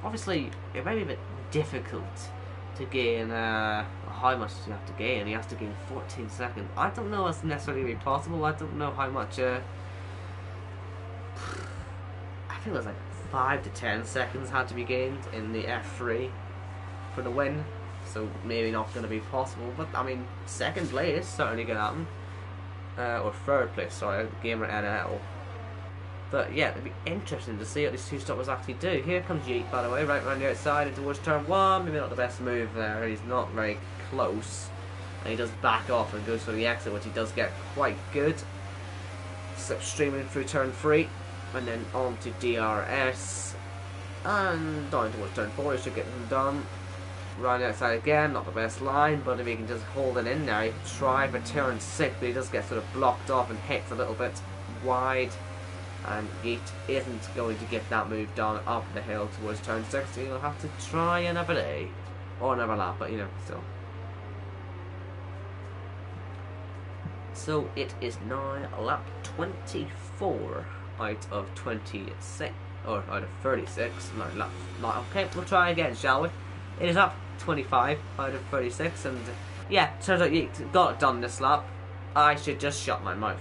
obviously, it may be a bit difficult to gain, how much does he have to gain? He has to gain 14 seconds. I don't know if it's necessarily going to be possible. I don't know how much, I think it was like 5 to 10 seconds had to be gained in the F3 for the win. So maybe not going to be possible, but I mean, second place certainly going to happen. Or third place, sorry, Gamer NL. But yeah, it'd be interesting to see what these two stoppers actually do. Here comes Yeet, by the way, right around the outside and towards turn 1. Maybe not the best move there. He's not very close. And he does back off and goes for the exit, which he does get quite good. Slipstreaming through turn 3. And then on to DRS. And down towards turn 4, he should get them done. Round the outside again, not the best line, but if he can just hold it in there, he can try for turn 6, but he does get sort of blocked off and hits a little bit wide. And Yeet isn't going to get that move done up the hill towards turn 6, so he'll have to try another day. Or another lap, but you know, still. So it is now lap 24 out of 26, or out of 36. Okay, we'll try again, shall we? It is up 25 out of 36, and yeah, turns out Yeet got it done this lap. I should just shut my mouth.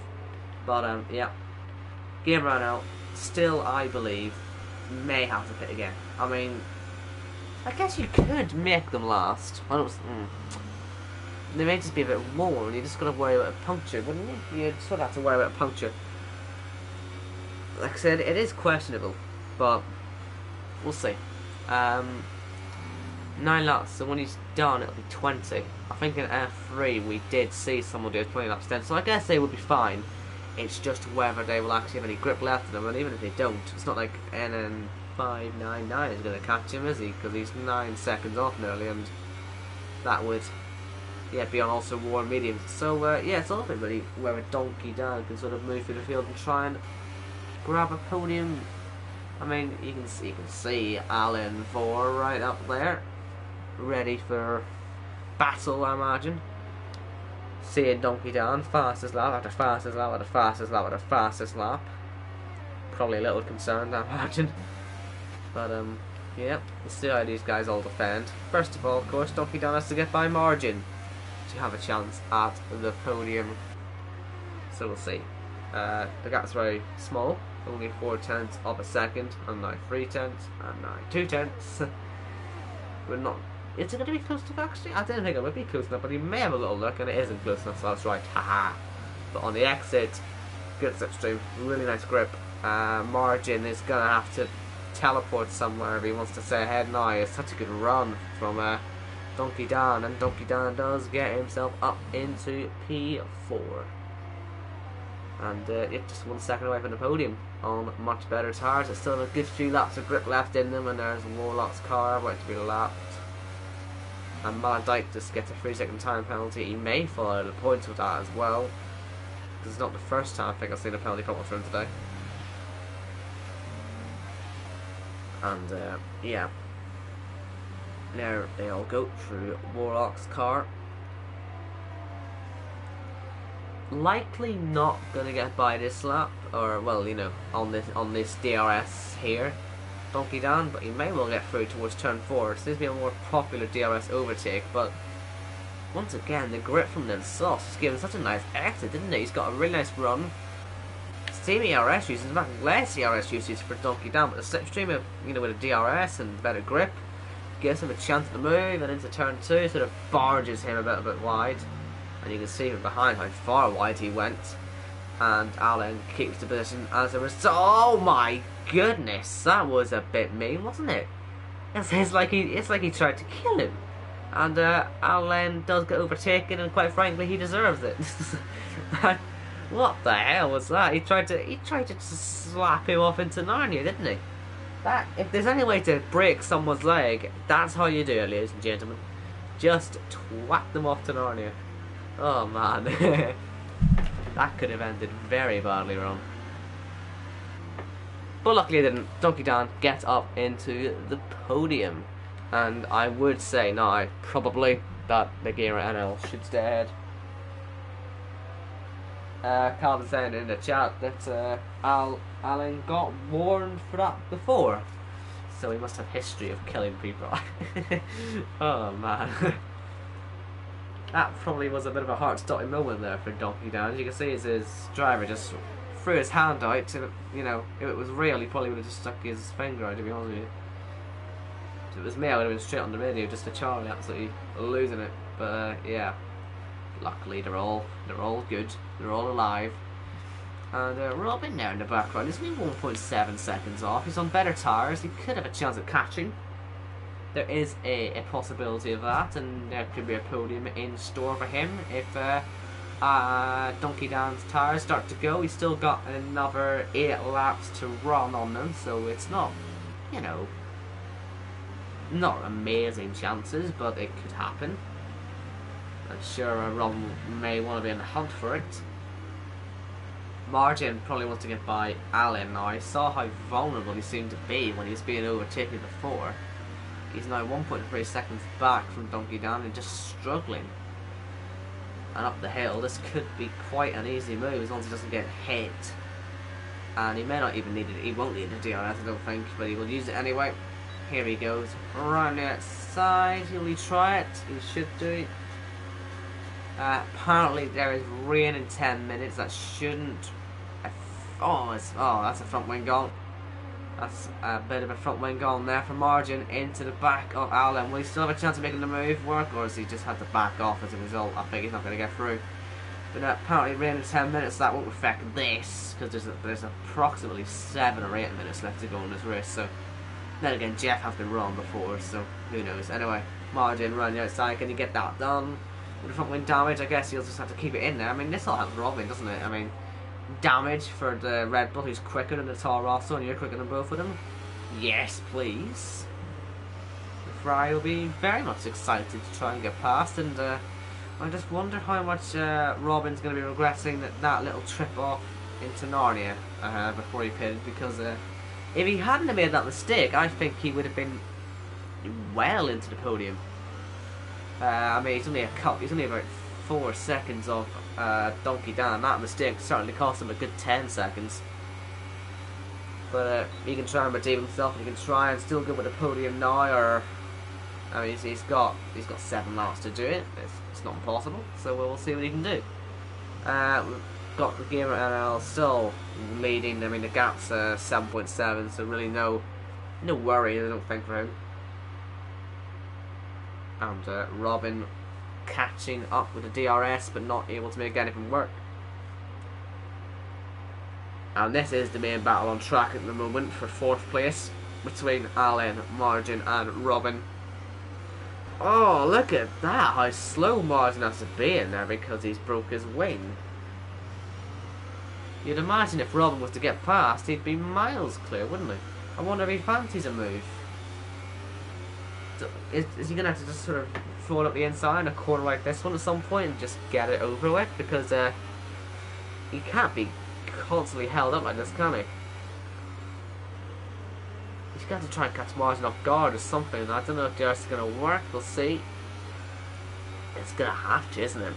But yeah. Game ran out. Still, I believe, may have to pit again. I mean, I guess you could make them last. They may just be a bit worn. You just got to worry about a puncture, wouldn't you? You'd sort of have to worry about a puncture. Like I said, it is questionable, but we'll see. 9 laps, so when he's done, it'll be 20. I think in F3 we did see someone do 20 laps then, so I guess they would be fine. It's just whether they will actually have any grip left in them, and even if they don't, it's not like NN599 is going to catch him, is he? Because he's 9 seconds off nearly, and that would, yeah, be on also warm mediums. So yeah, it's all a bit really whether Donkey Dan can sort of move through the field and try and grab a podium. I mean, you can see Alan 4 right up there, ready for battle, I imagine. Seeing Donkey Dan, fastest lap after fastest lap after fastest lap after fastest lap. Probably a little concerned, I imagine. But yeah, we'll see how these guys all defend. First of all, of course, Donkey Dan has to get by margin to have a chance at the podium. So we'll see. The gap's very small, only 4/10 of a second, and now 3/10, and now 2/10. We're not Is it going to be close enough, actually? I didn't think it would be close enough, but he may have a little look, and it isn't close enough, so that's right. Haha. But on the exit, good slipstream, really nice grip. Margin is going to have to teleport somewhere if he wants to stay ahead now. It's such a good run from Donkey Dan, and Donkey Dan does get himself up into P4. And just 1 second away from the podium on much better tires. It's still a good few laps of grip left in them, and there's Warlock's car about to be lapped. And Maladike just gets a 3-second time penalty. He may fall out of the points with that as well. This is not the first time I think I've seen a penalty come up for him today. And yeah, there they all go through Warlock's car. Likely not gonna get by this lap, or well, you know, on this DRS here, Donkey Dan, but he may well get through towards turn 4. It seems to be a more popular DRS overtake, but once again, the grip from the sauce just gave him such a nice exit, didn't it? He's got a really nice run. Same ERS usage, in fact less ERS usage for Donkey Dan, but the slipstream of, you know, with a DRS and better grip gives him a chance to move, and into turn 2 sort of barges him a bit wide. And you can see from behind how far wide he went. And Alan keeps the position as a result. Oh my goodness, that was a bit mean, wasn't it? It's like he tried to kill him. And Alan does get overtaken, and quite frankly, he deserves it. What the hell was that? He tried to just slap him off into Narnia, didn't he? That, if there's any way to break someone's leg, that's how you do it, ladies and gentlemen. Just twat them off to Narnia. Oh man, that could have ended very badly wrong. But luckily it didn't. Donkey Dan gets up into the podium. And I would say now, probably, that the ERL should stay ahead. Calvin saying in the chat that Alan got warned for that before. So he must have history of killing people. Oh man. That probably was a bit of a heart-stopping moment there for Donkey Dan. As you can see, as his driver just threw his hand out to, you know, if it was real, he probably would have just stuck his finger out, to be honest with you. If it was me, I would have been straight on the radio, just to Charlie, absolutely losing it. But yeah, luckily they're all good, they're all alive. And Robin there in the background is only 1.7 seconds off. He's on better tyres, he could have a chance of catching. There is a possibility of that, and there could be a podium in store for him if Donkey Dan's tyres start to go. He's still got another 8 laps to run on them, so it's not, you know, not amazing chances, but it could happen. I'm sure Robin may want to be in the hunt for it. Margin probably wants to get by Alan now. I saw how vulnerable he seemed to be when he was being overtaken before. He's now 1.3 seconds back from Donkey Dan and just struggling. And up the hill, this could be quite an easy move as long as he doesn't get hit. And he may not even need it. He won't need the DRS, I don't think, but he will use it anyway. Here he goes, around the outside. Will he try it? He should do it. Apparently there is rain in 10 minutes. That shouldn't. Oh, that's a front wing gone. That's a bit of a front wing gone there for Margin into the back of Alan. Will he still have a chance of making the move work, or has he just had to back off as a result? I think he's not going to get through. But apparently rain in 10 minutes, that won't affect this, because there's approximately 7 or 8 minutes left to go in this race. So then again, Jeff has been wrong before, so who knows. Anyway, Margin running outside. Can he get that done? With the front wing damage, I guess he'll just have to keep it in there. I mean, this all helps Robin, doesn't it? I mean, damage for the Red Bull, who's quicker than the Toro Rosso, and you're quicker than both of them. Yes, please. The Fry will be very much excited to try and get past, and I just wonder how much Robin's going to be regretting that little trip off into Narnia before he pitted, because if he hadn't have made that mistake, I think he would have been well into the podium. I mean, he's only about 4 seconds off Donkey Dan. That mistake certainly cost him a good 10 seconds. But he can try and redeem himself. He can try and still go with the podium now, or I mean, he's got 7 laps to do it. It's not impossible. So we'll see what he can do. We've got the ERL still leading. I mean, the gap's 7.7, so really no worry, I don't think, for him. And Robin catching up with the DRS, but not able to make anything work. And this is the main battle on track at the moment for 4th place between Alan, Margin and Robin. Oh, look at that, how slow Margin has to be in there because he's broke his wing. You'd imagine if Robin was to get past, he'd be miles clear, wouldn't he? I wonder if he fancies a move. So, is he going to have to just sort of throw it up the inside in a corner like this one at some point and just get it over with? Because he can't be constantly held up like this, can he? He's got to try and catch Margin off guard or something. I don't know if DRS is going to work. We'll see. It's going to have to, isn't it?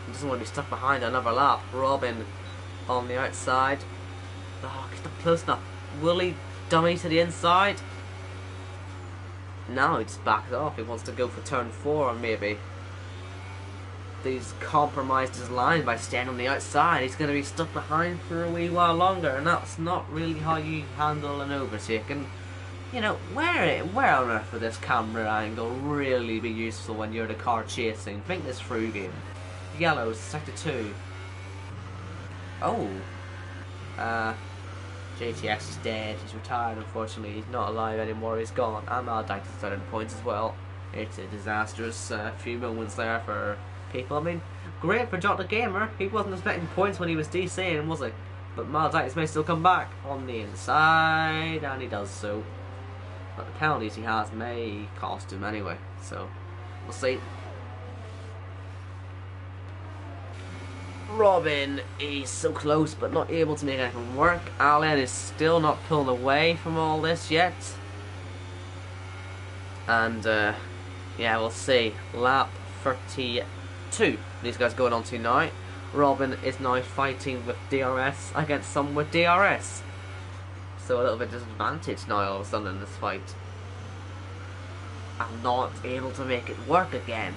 He doesn't want to be stuck behind another lap. Robin on the outside. Oh, he's not close enough. Will he dummy to the inside? No, he just backs off. He wants to go for turn 4 maybe. He's compromised his line by staying on the outside. He's going to be stuck behind for a wee while longer, and that's not really how you handle an overtake. And you know, where on earth would this camera angle really be useful when you're the car chasing? Think this through, game. Yellows, sector 2. Oh, JTX is dead. He's retired, unfortunately. He's not alive anymore. He's gone. And Aldite is starting points as well. It's a disastrous few moments there for people. I mean, great for Jot the Gamer. He wasn't expecting points when he was DCing, was he? But Malditis may still come back on the inside, and he does so. But the penalties he has may cost him anyway, so we'll see. Robin is so close but not able to make anything work. Alan is still not pulling away from all this yet. And yeah, we'll see. Lap 32. These guys going on to now. Robin is now fighting with DRS against someone with DRS. So a little bit disadvantage now all of a sudden in this fight. I'm not able to make it work again.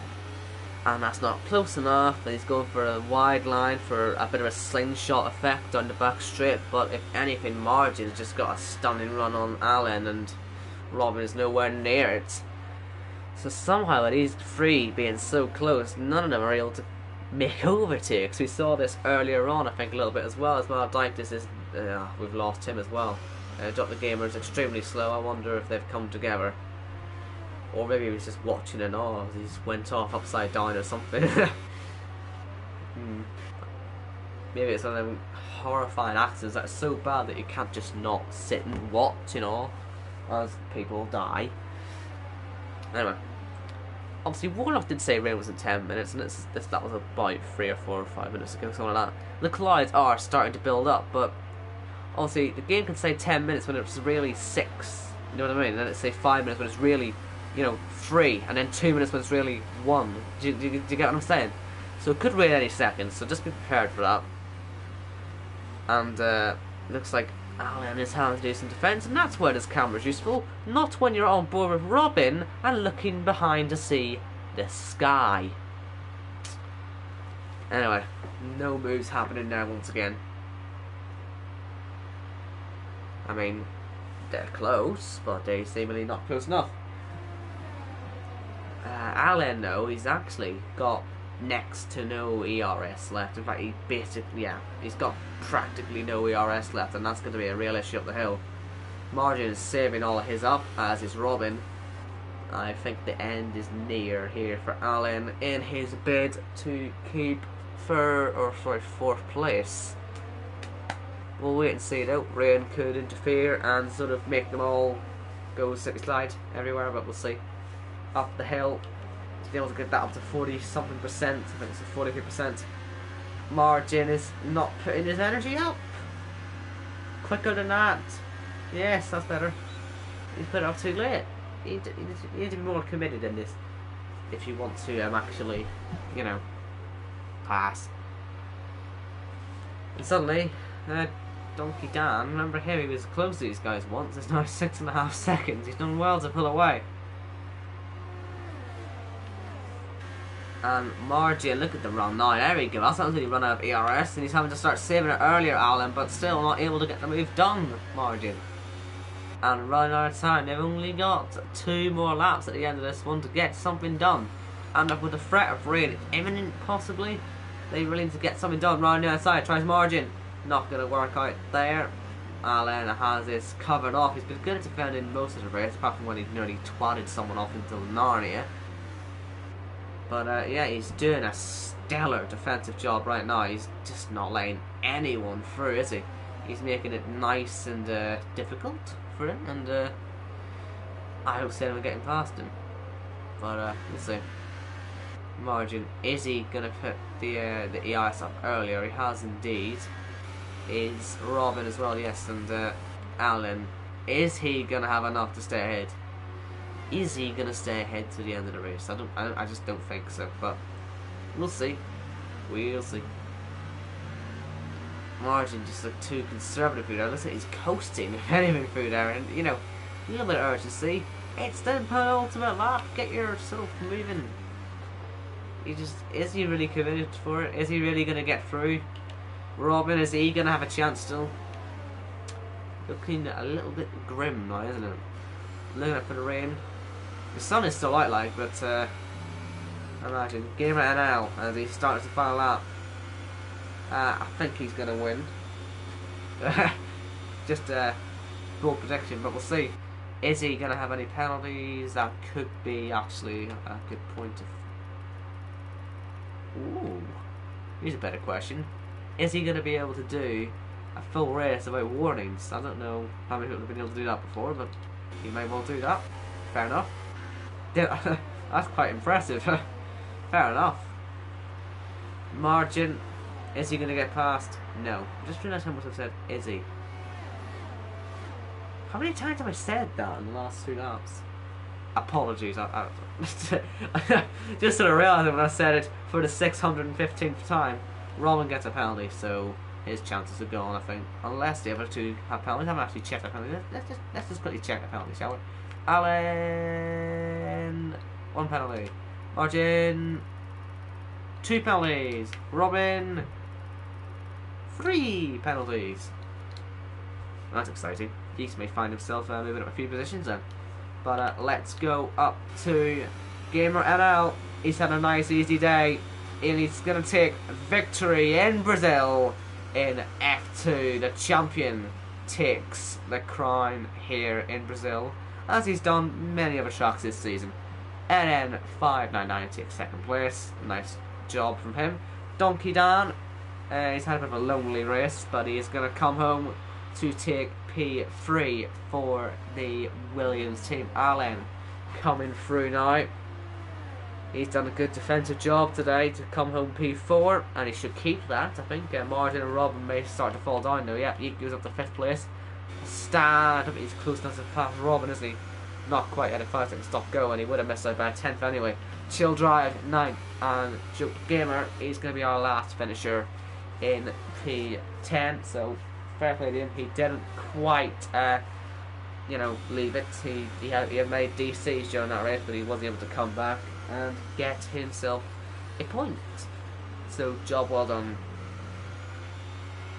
And that's not close enough. He's going for a wide line for a bit of a slingshot effect down the back straight. But if anything, Margin's just got a stunning run on Alan and Robin is nowhere near it. So somehow at these three being so close, none of them are able to make overtakes. We saw this earlier on, I think, a little bit as well. As Malditis is, we've lost him as well. Jot the Gamer is extremely slow. I wonder if they've come together. Or maybe he was just watching and he just went off upside down or something. Maybe it's one of them horrifying accidents that are so bad that you can't just not sit and watch, you know, as people die. Anyway, obviously Warlock did say rain was in 10 minutes, and that was about 3 or 4 or 5 minutes ago, something like that. The clouds are starting to build up, but obviously the game can say 10 minutes when it's really 6, you know what I mean? And then it's say 5 minutes when it's really, you know, 3, and then 2 minutes when it's really 1. Do you get what I'm saying? So it could rain any second, so just be prepared for that. And looks like Alan is having to do some defence, and that's where this camera is useful, not when you're on board with Robin and looking behind to see the sky. Anyway, no moves happening there once again. I mean, they're close, but they're seemingly not close enough. Alan, though, he's actually got next to no ERS left. In fact, he basically, he's got practically no ERS left, and that's going to be a real issue up the hill. Margin is saving all of his up, as is Robin. I think the end is near here for Alan in his bid to keep 4th place. We'll wait and see though. Rain could interfere and sort of make them all go slip slide everywhere, but we'll see. Up the hill, to be able to get that up to 40-something percent. I think it's 43%. Margin is not putting his energy up. Quicker than that. Yes, that's better. He's put it up too late. You need to be more committed in this if you want to actually, you know, pass. And suddenly, Donkey Dan, remember him, he was close to these guys once. It's now 6.5 seconds. He's done well to pull away. And Margin, look at the run now. There we go. That's not really run out of ERS, and he's having to start saving it earlier, Alan, but still not able to get the move done, Margin. and running out of time. They've only got 2 more laps at the end of this one to get something done. And with the threat of rain imminent, possibly, they really need to get something done. Round the outside, tries margin, not going to work out there. Alan has this covered off. He's been good at defending most of the race, apart from when he nearly twatted someone off into Narnia. But yeah, he's doing a stellar defensive job right now. He's just not letting anyone through, is he? He's making it nice and difficult for him, and I hope anyone getting past him. But we'll see. Margin, is he gonna put the EIS up earlier? He has indeed. Is Robin as well? Yes, and Alan, is he gonna have enough to stay ahead? Is he gonna stay ahead to the end of the race? I just don't think so. But we'll see. We'll see. Margin just looked too conservative through there. Looks like he's coasting, if anything, through there, and you know, a little bit of urgency. It's the penultimate lap. Get yourself moving. Is he really committed for it? Is he really gonna get through? Robin, is he gonna have a chance still? Looking a little bit grim now, isn't it? Looking up for the rain. The sun is still out, like, but imagine Gamer NL as he starts the final lap. I think he's gonna win. Just a bold prediction, but we'll see. Is he gonna have any penalties? That could be actually a good point of. Ooh, here's a better question. Is he going to be able to do a full race without warnings? I don't know how many people have been able to do that before, but he may well do that. Fair enough. That's quite impressive. Fair enough. Margin, is he going to get past? No. I just realised how much I've said, is he? How many times have I said that in the last 2 laps? Apologies, I just sort of realised when I said it for the 615th time. Roman gets a penalty, so his chances are gone, I think. Unless the other 2 have penalties. I haven't actually checked the penalty. Let's just quickly check the penalty, shall we? Alan, 1 penalty. Margin, 2 penalties. Robin, 3 penalties. That's exciting. He may find himself moving up a few positions then. But let's go up to Gamer NL. He's had a nice easy day, and he's going to take victory in Brazil in F2. The champion takes the crown here in Brazil, as he's done many other tracks this season. NN 599 takes 2nd place. Nice job from him. Donkey Dan, he's had a bit of a lonely race, but he's going to come home to take P3 for the Williams team. Alan coming through now. He's done a good defensive job today to come home P4, and he should keep that, I think. Martin and Robin may start to fall down though. Yeah, he goes up to 5th place. Stand, he's close enough to pass Robin, isn't he? Not quite at a 5-second stop go, and he would have missed out by a 10th anyway. Chill Drive 9th, and Joke Gamer, he's going to be our last finisher in P10. So fair play to him. He didn't quite, leave it. He had made DCs during that race, but he wasn't able to come back and get himself a point. So job well done.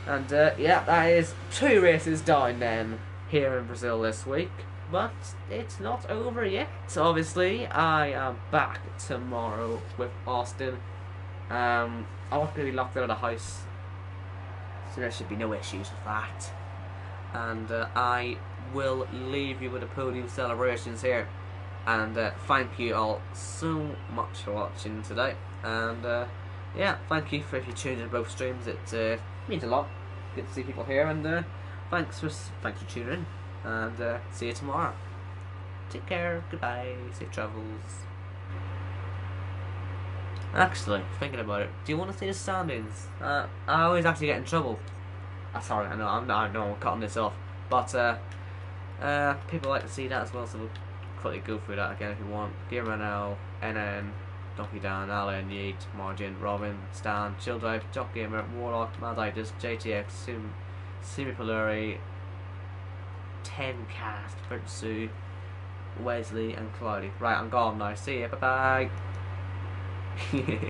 And yeah, that is 2 races down then here in Brazil this week. But it's not over yet. Obviously, I am back tomorrow with Austin. I'm not going to be locked out of the house, so there should be no issues with that. And I will leave you with the podium celebrations here. And thank you all so much for watching today. And yeah, thank you for if you tuned in both streams. It means a lot. Good to see people here. And thanks for tuning in. And see you tomorrow. Take care. Goodbye. Safe travels. Actually, thinking about it, do you want to see the standings? I always actually get in trouble. Sorry, I know I'm cutting this off, but people like to see that as well, so we'll quickly go through that again if you want. Gamer NL, NN, Donkey Dan, Alan, Yeet, Margin, Robin, Stan, Chill Drive, Jock Gamer, Warlock, Maditis, JTX, Simi Polari, 10 Cast, Bert Sue, Wesley, and Cloudy. Right, I'm gone now. See ya. Bye bye.